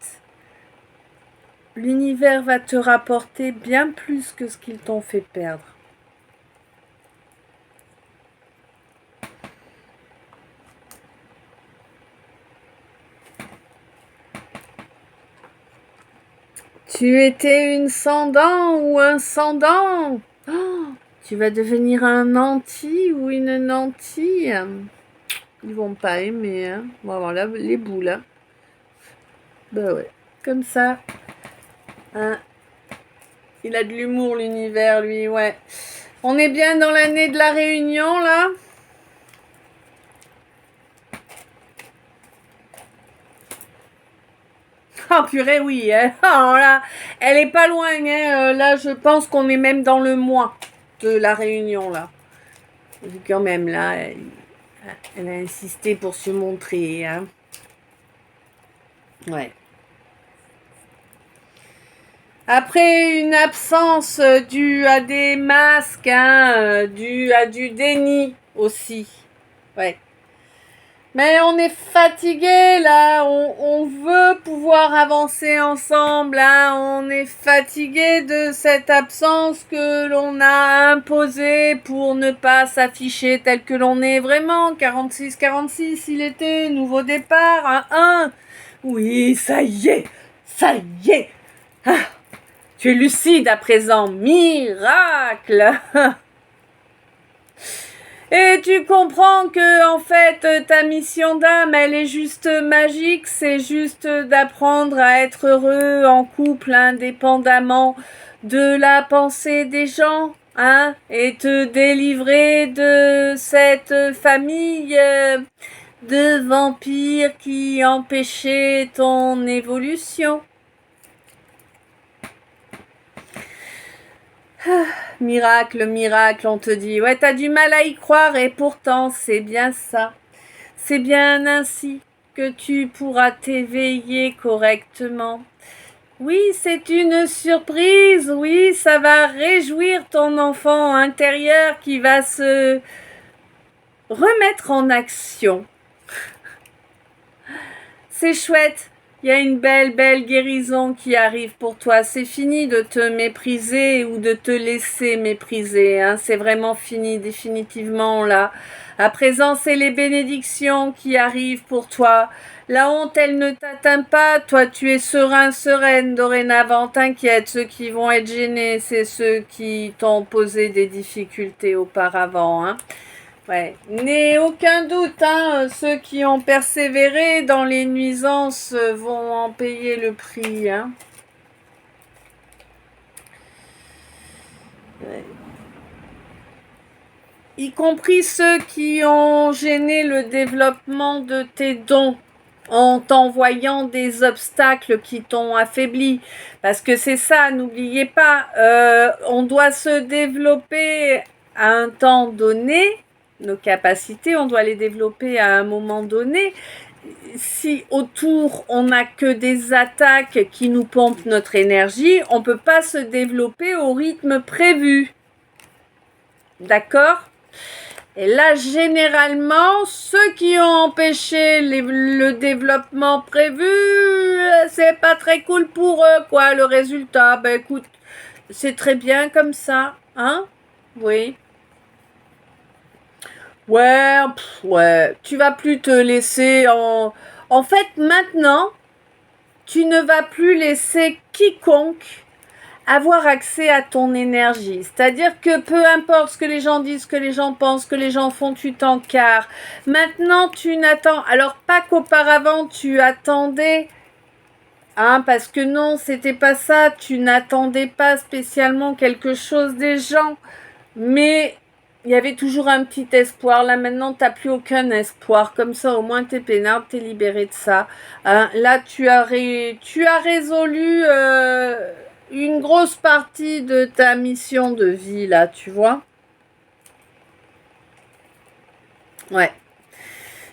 l'univers va te rapporter bien plus que ce qu'ils t'ont fait perdre. Tu étais une sans-dent ou un sans-dent. Oh, tu vas devenir un nanti ou une nantie. Ils vont pas aimer, hein. On va avoir les boules, hein. Bah ouais, comme ça. Hein. Il a de l'humour, l'univers, lui, ouais. On est bien dans l'année de la Réunion, là. Ah, purée, oui. Hein. Oh, là, elle est pas loin, hein. Là, je pense qu'on est même dans le mois de la Réunion, là. Vu quand même, là, elle a insisté pour se montrer, hein. Ouais. Après une absence due à des masques, hein, due à du déni aussi. Ouais. Mais on est fatigué là, on veut pouvoir avancer ensemble, hein. On est fatigué de cette absence que l'on a imposée pour ne pas s'afficher tel que l'on est vraiment. 46-46, il était, nouveau départ, 1-1. Oui, ça y est, ça y est. Ah, tu es lucide à présent, miracle. Et tu comprends que, en fait, ta mission d'âme, elle est juste magique, c'est juste d'apprendre à être heureux en couple, indépendamment de la pensée des gens, hein, et te délivrer de cette famille de vampires qui empêchaient ton évolution. Miracle, miracle, on te dit. Ouais, t'as du mal à y croire et pourtant c'est bien ça. C'est bien ainsi que tu pourras t'éveiller correctement. Oui, c'est une surprise, oui, ça va réjouir ton enfant intérieur qui va se remettre en action. C'est chouette. Il y a une belle, belle guérison qui arrive pour toi. C'est fini de te mépriser ou de te laisser mépriser. Hein. C'est vraiment fini, définitivement là. À présent, c'est les bénédictions qui arrivent pour toi. La honte, elle ne t'atteint pas. Toi, tu es serein, sereine dorénavant. T'inquiète, ceux qui vont être gênés, c'est ceux qui t'ont posé des difficultés auparavant. Hein. Ouais. N'aie aucun doute, hein, ceux qui ont persévéré dans les nuisances vont en payer le prix. Hein. Ouais. Y compris ceux qui ont gêné le développement de tes dons en t'envoyant des obstacles qui t'ont affaibli. Parce que c'est ça, n'oubliez pas, on doit se développer à un temps donné. Nos capacités, on doit les développer à un moment donné. Si autour on n'a que des attaques qui nous pompent notre énergie, on ne peut pas se développer au rythme prévu. D'accord ? Et là, généralement, ceux qui ont empêché le développement prévu, c'est pas très cool pour eux, quoi, le résultat. Ben écoute, c'est très bien comme ça, hein ? Oui. Ouais, ouais, tu vas plus te laisser en... En fait, maintenant, tu ne vas plus laisser quiconque avoir accès à ton énergie. C'est-à-dire que peu importe ce que les gens disent, ce que les gens pensent, ce que les gens font, tu t'encarres. Maintenant, tu n'attends... Alors, pas qu'auparavant, tu attendais... Hein, parce que non, c'était pas ça. Tu n'attendais pas spécialement quelque chose des gens. Mais Il y avait toujours un petit espoir. Là, maintenant, tu n'as plus aucun espoir. Comme ça, au moins, t'es peinard, t'es libéré de ça. Hein, là, tu as résolu une grosse partie de ta mission de vie, là, tu vois. Ouais.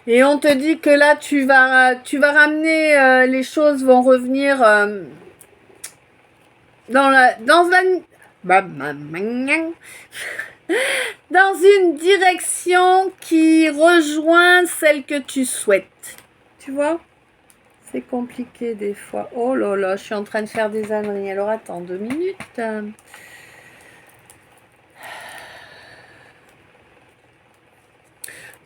Et on te dit que là, tu vas ramener, les choses vont revenir bah, dans une direction qui rejoint celle que tu souhaites. Tu vois? C'est compliqué des fois. Oh là là, je suis en train de faire des âneries. Alors attends 2 minutes.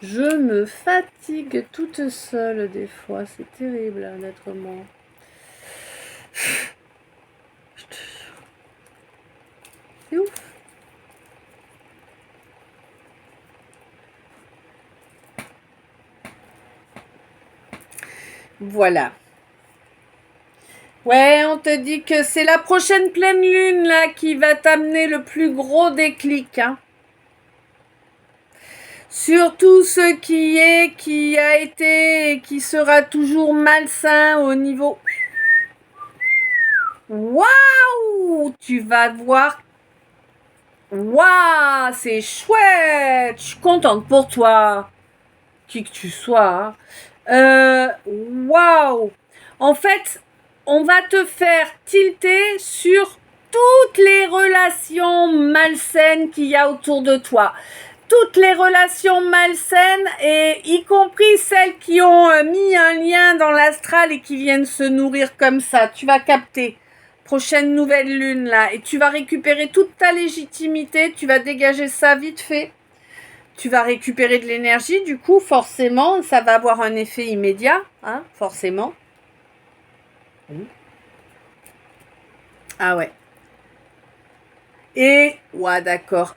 Je me fatigue toute seule des fois. C'est terrible d'être moi. C'est ouf. Voilà. Ouais, on te dit que c'est la prochaine pleine lune là qui va t'amener le plus gros déclic. Hein. Surtout ce qui a été et qui sera toujours malsain au niveau. Waouh! Tu vas voir. Waouh! C'est chouette! Je suis contente pour toi. Qui que tu sois. Waouh! En fait, on va te faire tilter sur toutes les relations malsaines qu'il y a autour de toi. Toutes les relations malsaines, et y compris celles qui ont mis un lien dans l'astral et qui viennent se nourrir comme ça. Tu vas capter. Prochaine nouvelle lune là. Et tu vas récupérer toute ta légitimité. Tu vas dégager ça vite fait. Tu vas récupérer de l'énergie, du coup, forcément, ça va avoir un effet immédiat, hein, forcément. Ah ouais. Et, ouais, d'accord.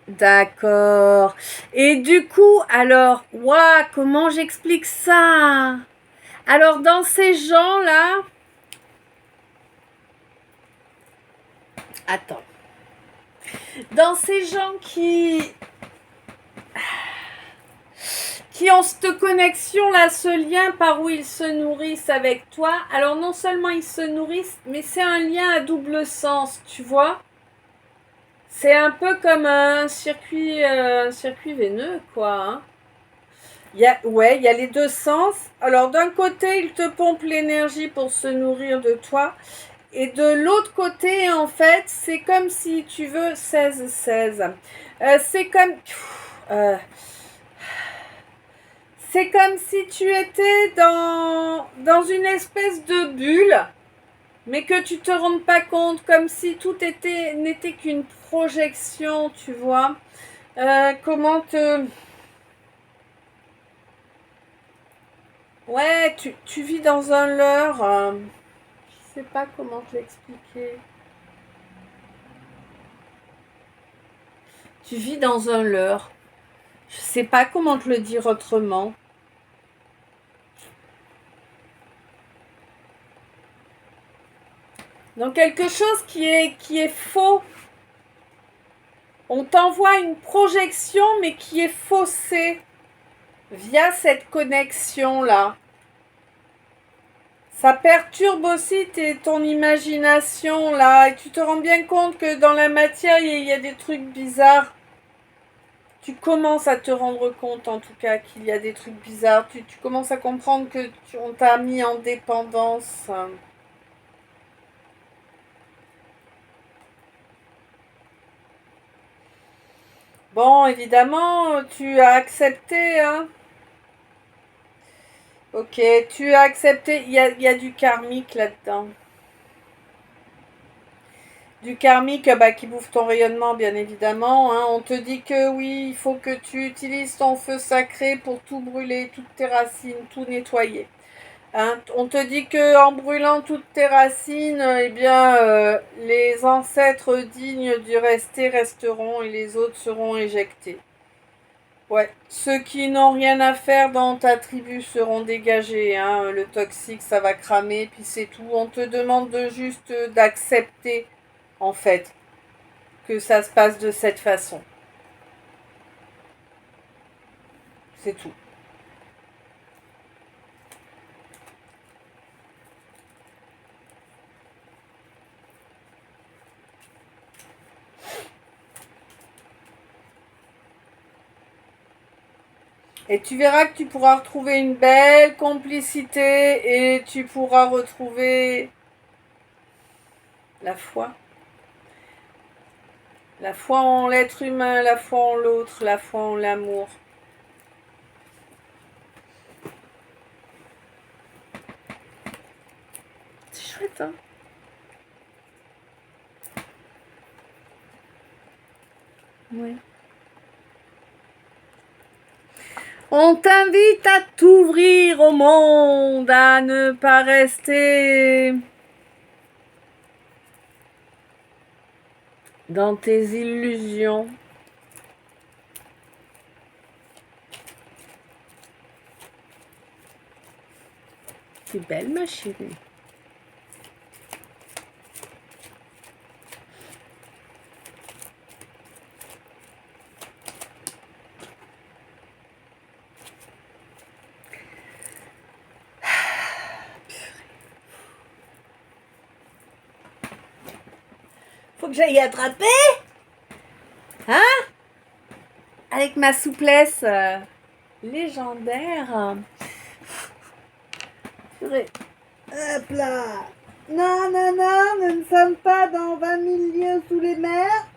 D'accord. Et du coup, alors, ouais, comment j'explique ça? Alors, dans ces gens-là, attends. Dans ces gens qui ont cette connexion là, ce lien par où ils se nourrissent avec toi. Alors non seulement ils se nourrissent, mais c'est un lien à double sens, tu vois. C'est un peu comme un circuit veineux, quoi. Hein. Il y a les deux sens. Alors d'un côté, ils te pompent l'énergie pour se nourrir de toi. Et de l'autre côté, en fait, c'est comme si tu veux 16-16. C'est comme... c'est comme si tu étais dans une espèce de bulle, mais que tu te rendes pas compte, comme si tout n'était qu'une projection, tu vois. Comment te... Ouais, tu vis dans un leurre. Je sais pas comment te l'expliquer. Tu vis dans un leurre. Je sais pas comment te le dire autrement. Donc quelque chose qui est faux. On t'envoie une projection, mais qui est faussée via cette connexion-là. Ça perturbe aussi ton imagination, là. Et tu te rends bien compte que dans la matière, il y a des trucs bizarres. Tu commences à te rendre compte, en tout cas, qu'il y a des trucs bizarres. Tu commences à comprendre que on t'a mis en dépendance. Bon, évidemment, tu as accepté, hein. Ok, tu as accepté. Il y a du karmique là-dedans. Du karmique qui bouffe ton rayonnement, bien évidemment. Hein. On te dit que oui, il faut que tu utilises ton feu sacré pour tout brûler, toutes tes racines, tout nettoyer. Hein. On te dit que en brûlant toutes tes racines, eh bien, les ancêtres dignes du rester resteront et les autres seront éjectés. Ouais, ceux qui n'ont rien à faire dans ta tribu seront dégagés. Hein. Le toxique, ça va cramer, puis c'est tout. On te demande de juste d'accepter, en fait, que ça se passe de cette façon. C'est tout. Et tu verras que tu pourras retrouver une belle complicité et tu pourras retrouver la foi. La foi en l'être humain, la foi en l'autre, la foi en l'amour. C'est chouette, hein? Oui. On t'invite à t'ouvrir au monde, à ne pas rester dans tes illusions. C'est belle, ma chérie. Faut que j'aille attraper, hein? Avec ma souplesse légendaire. Purée. Hop là. Non, non, non, nous ne sommes pas dans 20 000 lieues sous les mers.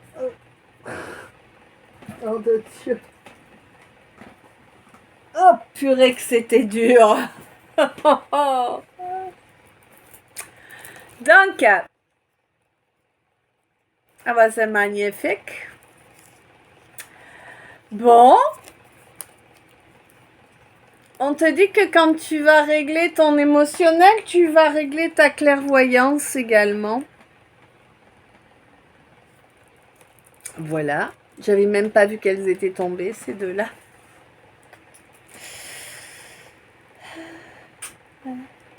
Oh de Dieu. Oh purée que c'était dur. Donc, ah bah c'est magnifique. Bon. On te dit que quand tu vas régler ton émotionnel, tu vas régler ta clairvoyance également. Voilà. J'avais même pas vu qu'elles étaient tombées, ces deux-là.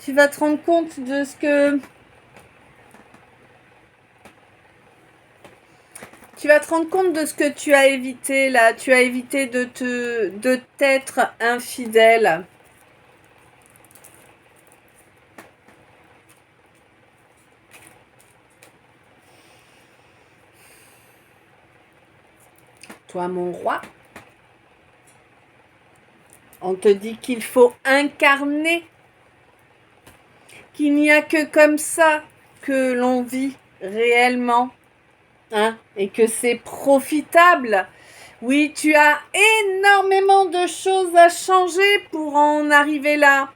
Tu vas te rendre compte de ce que... Tu vas te rendre compte de ce que tu as évité là. Tu as évité de t'être infidèle. Toi, mon roi, on te dit qu'il faut incarner, qu'il n'y a que comme ça que l'on vit réellement, hein, et que c'est profitable. Oui, tu as énormément de choses à changer pour en arriver là.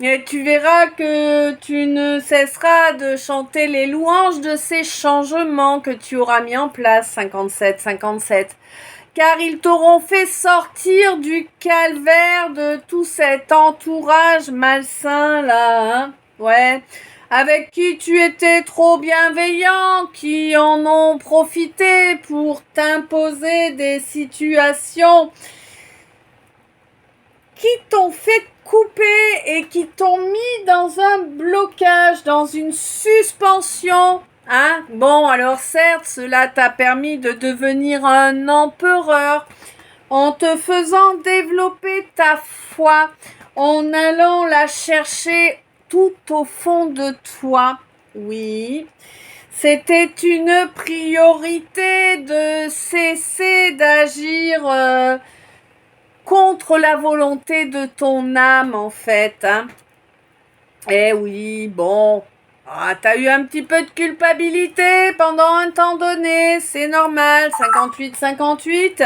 Et tu verras que tu ne cesseras de chanter les louanges de ces changements que tu auras mis en place, 57, car ils t'auront fait sortir du calvaire de tout cet entourage malsain là, hein, ouais, avec qui tu étais trop bienveillant, qui en ont profité pour t'imposer des situations qui t'ont fait couper et qui t'ont mis dans un blocage, dans une suspension. Hein? Bon, alors certes, cela t'a permis de devenir un empereur en te faisant développer ta foi, en allant la chercher tout au fond de toi. Oui, c'était une priorité de cesser d'agir contre la volonté de ton âme, en fait. Hein. Eh oui, bon. Ah, t'as eu un petit peu de culpabilité pendant un temps donné, c'est normal, 58.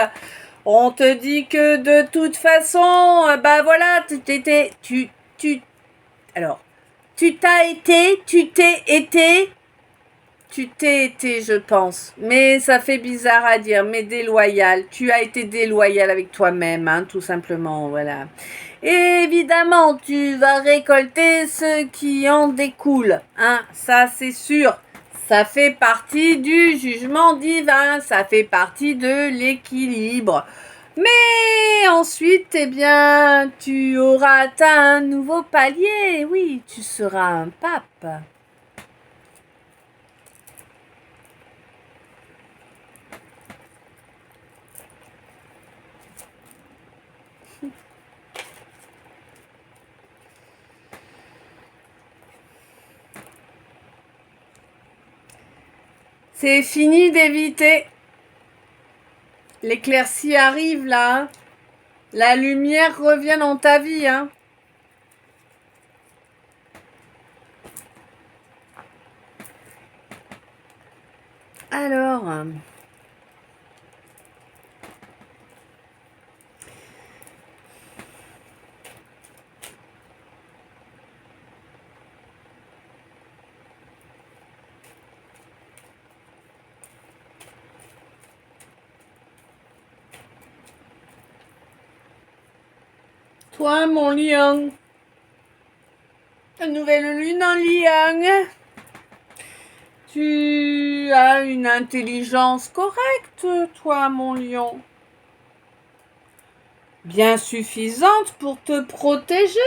On te dit que de toute façon, bah voilà, alors, tu t'es été, je pense. Mais ça fait bizarre à dire, mais déloyal. Tu as été déloyal avec toi-même, hein, tout simplement, voilà. Et évidemment, tu vas récolter ce qui en découle, hein, ça c'est sûr. Ça fait partie du jugement divin, ça fait partie de l'équilibre. Mais ensuite, eh bien, tu auras atteint un nouveau palier, oui, tu seras un pape. C'est fini d'éviter. L'éclaircie arrive là. Hein. La lumière revient dans ta vie. Hein. Alors, toi, mon lion, la nouvelle lune en lion, tu as une intelligence correcte, toi, mon lion. Bien suffisante pour te protéger.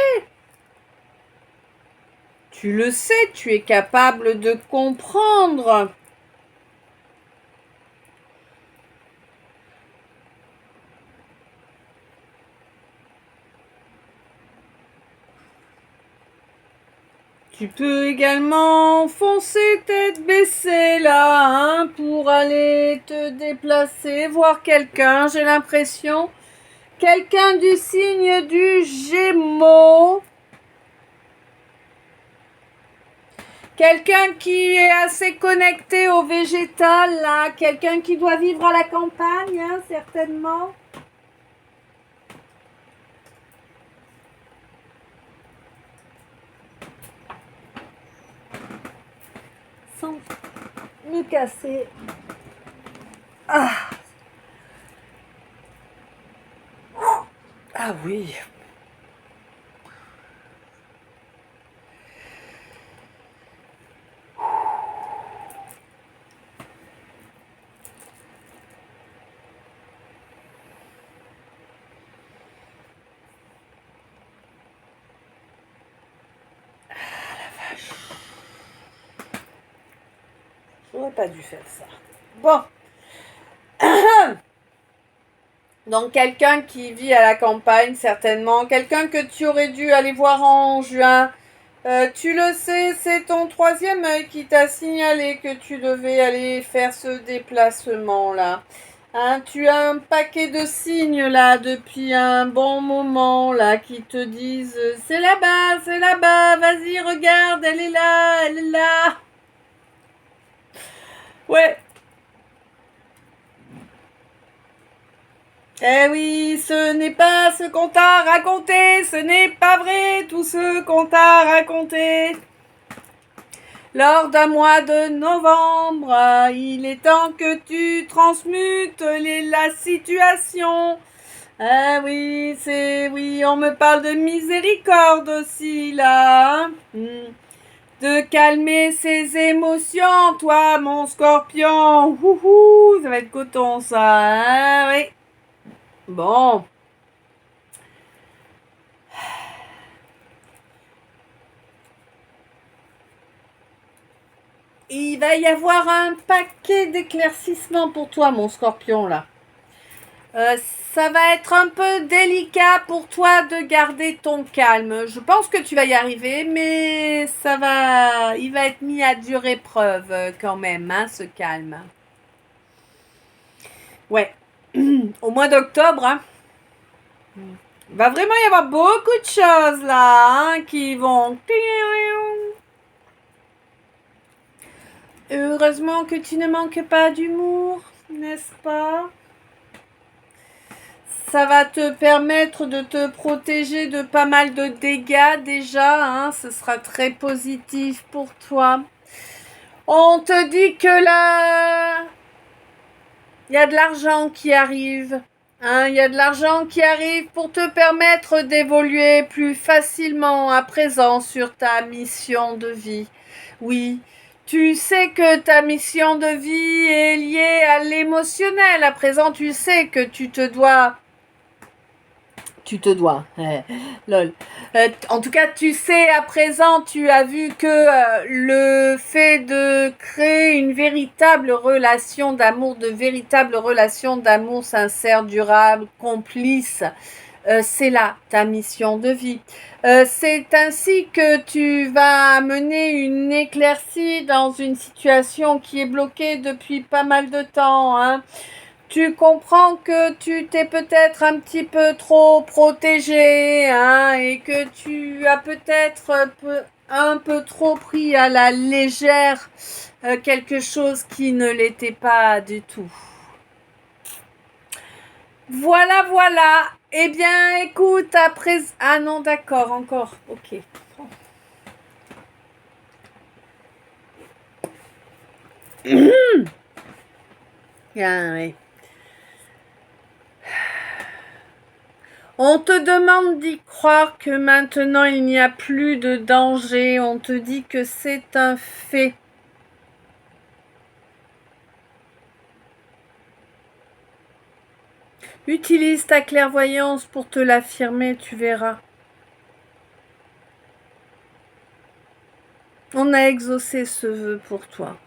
Tu le sais, tu es capable de comprendre. Tu peux également foncer tête baissée là, hein, pour aller te déplacer, voir quelqu'un, j'ai l'impression. Quelqu'un du signe du Gémeaux. Quelqu'un qui est assez connecté au végétal, là. Quelqu'un qui doit vivre à la campagne, hein, certainement. Sans me casser. Ah. Ah oui. J'aurais pas dû faire ça. Bon. Donc quelqu'un qui vit à la campagne, certainement. Quelqu'un que tu aurais dû aller voir en juin. Tu le sais, c'est ton troisième œil qui t'a signalé que tu devais aller faire ce déplacement-là. Hein, tu as un paquet de signes là depuis un bon moment là qui te disent c'est là-bas, vas-y regarde, elle est là. Ouais. Eh oui, ce n'est pas ce qu'on t'a raconté, ce n'est pas vrai tout ce qu'on t'a raconté. Lors d'un mois de novembre, il est temps que tu transmutes la situation. Ah oui, oui, on me parle de miséricorde aussi là. De calmer ses émotions, toi, mon scorpion. Ouhou, ça va être coton ça, hein, oui. Bon. Il va y avoir un paquet d'éclaircissements pour toi, mon scorpion, là. Ça va être un peu délicat pour toi de garder ton calme. Je pense que tu vas y arriver, mais il va être mis à dure épreuve quand même, hein, ce calme. Ouais. Au mois d'octobre, hein. Il va vraiment y avoir beaucoup de choses là, hein, qui vont... Heureusement que tu ne manques pas d'humour, n'est-ce pas? Ça va te permettre de te protéger de pas mal de dégâts déjà, hein, ce sera très positif pour toi. On te dit que là, il y a de l'argent qui arrive. Hein, il y a de l'argent qui arrive pour te permettre d'évoluer plus facilement à présent sur ta mission de vie. Oui, tu sais que ta mission de vie est liée à l'émotionnel. À présent, tu sais que tu te dois, lol. En tout cas, tu sais, à présent, tu as vu que le fait de créer une véritable relation d'amour, de véritables relations d'amour sincère, durable, complice, C'est là ta mission de vie. C'est ainsi que tu vas amener une éclaircie dans une situation qui est bloquée depuis pas mal de temps, hein. Tu comprends que tu t'es peut-être un petit peu trop protégé, hein, et que tu as peut-être un peu trop pris à la légère quelque chose qui ne l'était pas du tout. Voilà, voilà. Eh bien, écoute, après... Ah non, d'accord, encore. Ok. Bien, oui. On te demande d'y croire que maintenant il n'y a plus de danger. On te dit que c'est un fait. Utilise ta clairvoyance pour te l'affirmer, tu verras. On a exaucé ce vœu pour toi.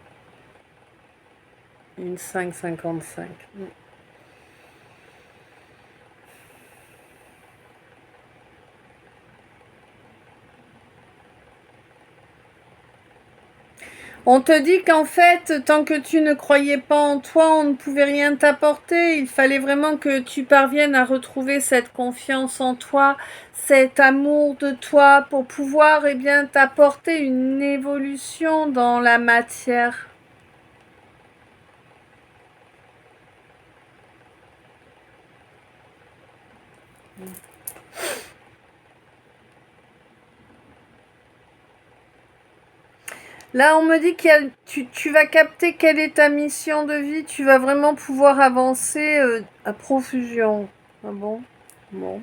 Une 5,55. On te dit qu'en fait, tant que tu ne croyais pas en toi, on ne pouvait rien t'apporter. Il fallait vraiment que tu parviennes à retrouver cette confiance en toi, cet amour de toi pour pouvoir bien t'apporter une évolution dans la matière. Là, on me dit que tu vas capter quelle est ta mission de vie. Tu vas vraiment pouvoir avancer à profusion. Ah bon? Bon.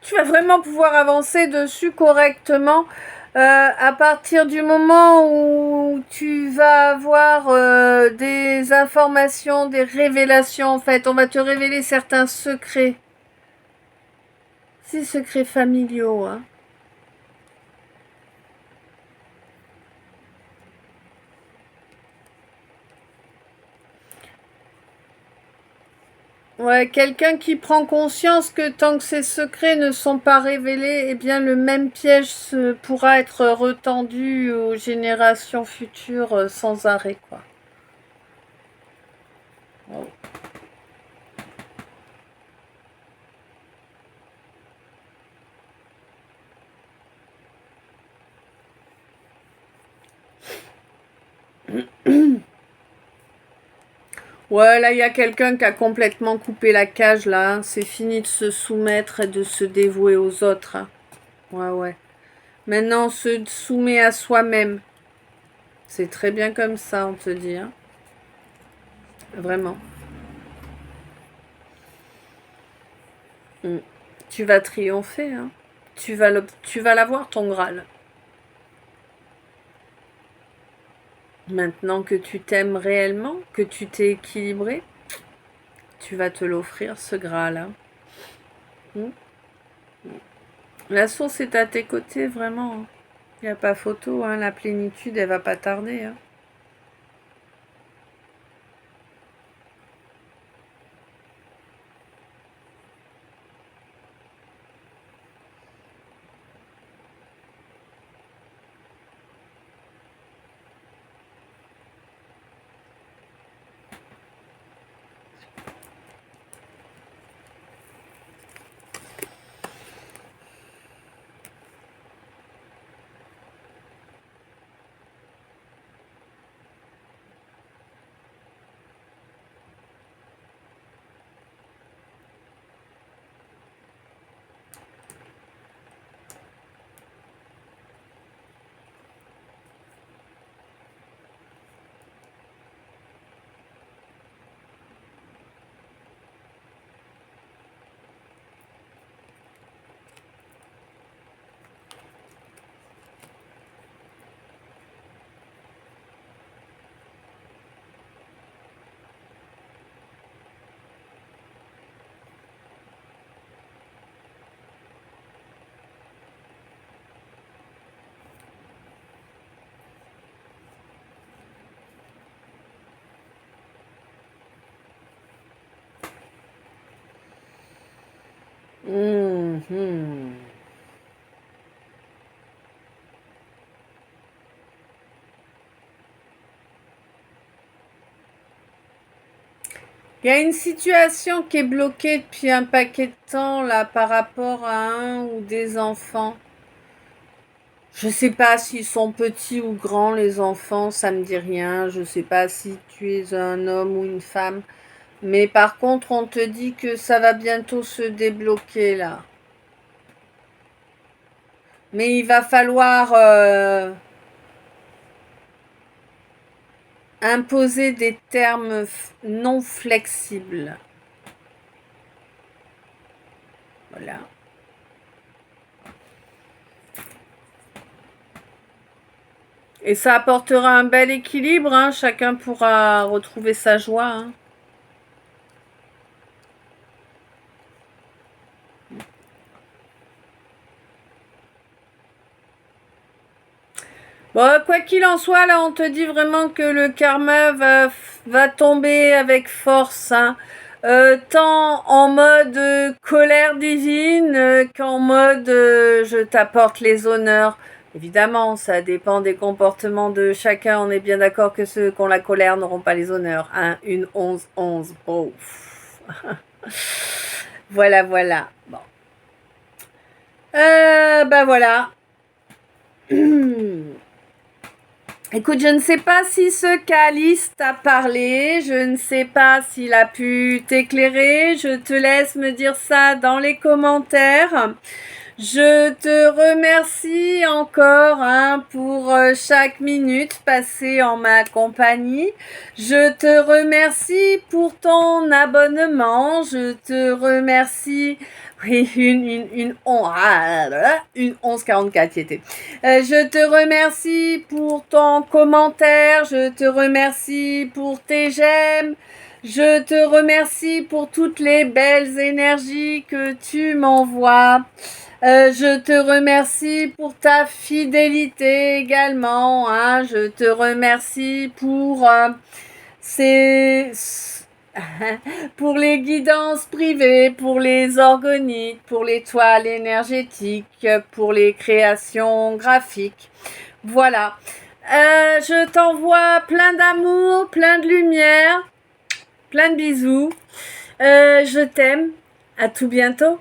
Tu vas vraiment pouvoir avancer dessus correctement à partir du moment où tu vas avoir des informations, des révélations en fait. On va te révéler certains secrets. C'est secrets familiaux, hein. Ouais, quelqu'un qui prend conscience que tant que ces secrets ne sont pas révélés, eh bien le même piège pourra être retendu aux générations futures sans arrêt, quoi. Oh. Ouais, là, il y a quelqu'un qui a complètement coupé la cage, là, hein. C'est fini de se soumettre et de se dévouer aux autres, hein. Ouais, ouais. Maintenant, on se soumet à soi-même. C'est très bien comme ça, on te dit, hein. Vraiment. Mm. Tu vas triompher, hein. Tu vas l'avoir, ton Graal. Maintenant que tu t'aimes réellement, que tu t'es équilibré, tu vas te l'offrir, ce Graal, hein. La source est à tes côtés, vraiment, hein. Il n'y a pas photo, hein. La plénitude, elle va pas tarder, hein. Mhm. Il y a une situation qui est bloquée depuis un paquet de temps là par rapport à un ou des enfants. Je sais pas s'ils sont petits ou grands les enfants, ça me dit rien. Je sais pas si tu es un homme ou une femme. Mais par contre, on te dit que ça va bientôt se débloquer là. Mais il va falloir imposer des termes non flexibles. Voilà. Et ça apportera un bel équilibre, hein. Chacun pourra retrouver sa joie, hein. Bon, quoi qu'il en soit, là, on te dit vraiment que le karma va tomber avec force, hein. Tant en mode colère divine qu'en mode je t'apporte les honneurs. Évidemment, ça dépend des comportements de chacun. On est bien d'accord que ceux qui ont la colère n'auront pas les honneurs. Hein, une 11-11. Oh. Voilà, voilà. Bon. Ben voilà. Écoute, je ne sais pas si ce calice t'a parlé, je ne sais pas s'il a pu t'éclairer, je te laisse me dire ça dans les commentaires. Je te remercie encore pour chaque minute passée en ma compagnie. Je te remercie pour ton abonnement. Je te remercie. Oui, une 11h44 qui était. Je te remercie pour ton commentaire. Je te remercie pour tes j'aime. Je te remercie pour toutes les belles énergies que tu m'envoies. Je te remercie pour ta fidélité également. Hein. Je te remercie pour pour les guidances privées, pour les organites, pour les toiles énergétiques, pour les créations graphiques. Voilà. Je t'envoie plein d'amour, plein de lumière, plein de bisous. Je t'aime. À tout bientôt.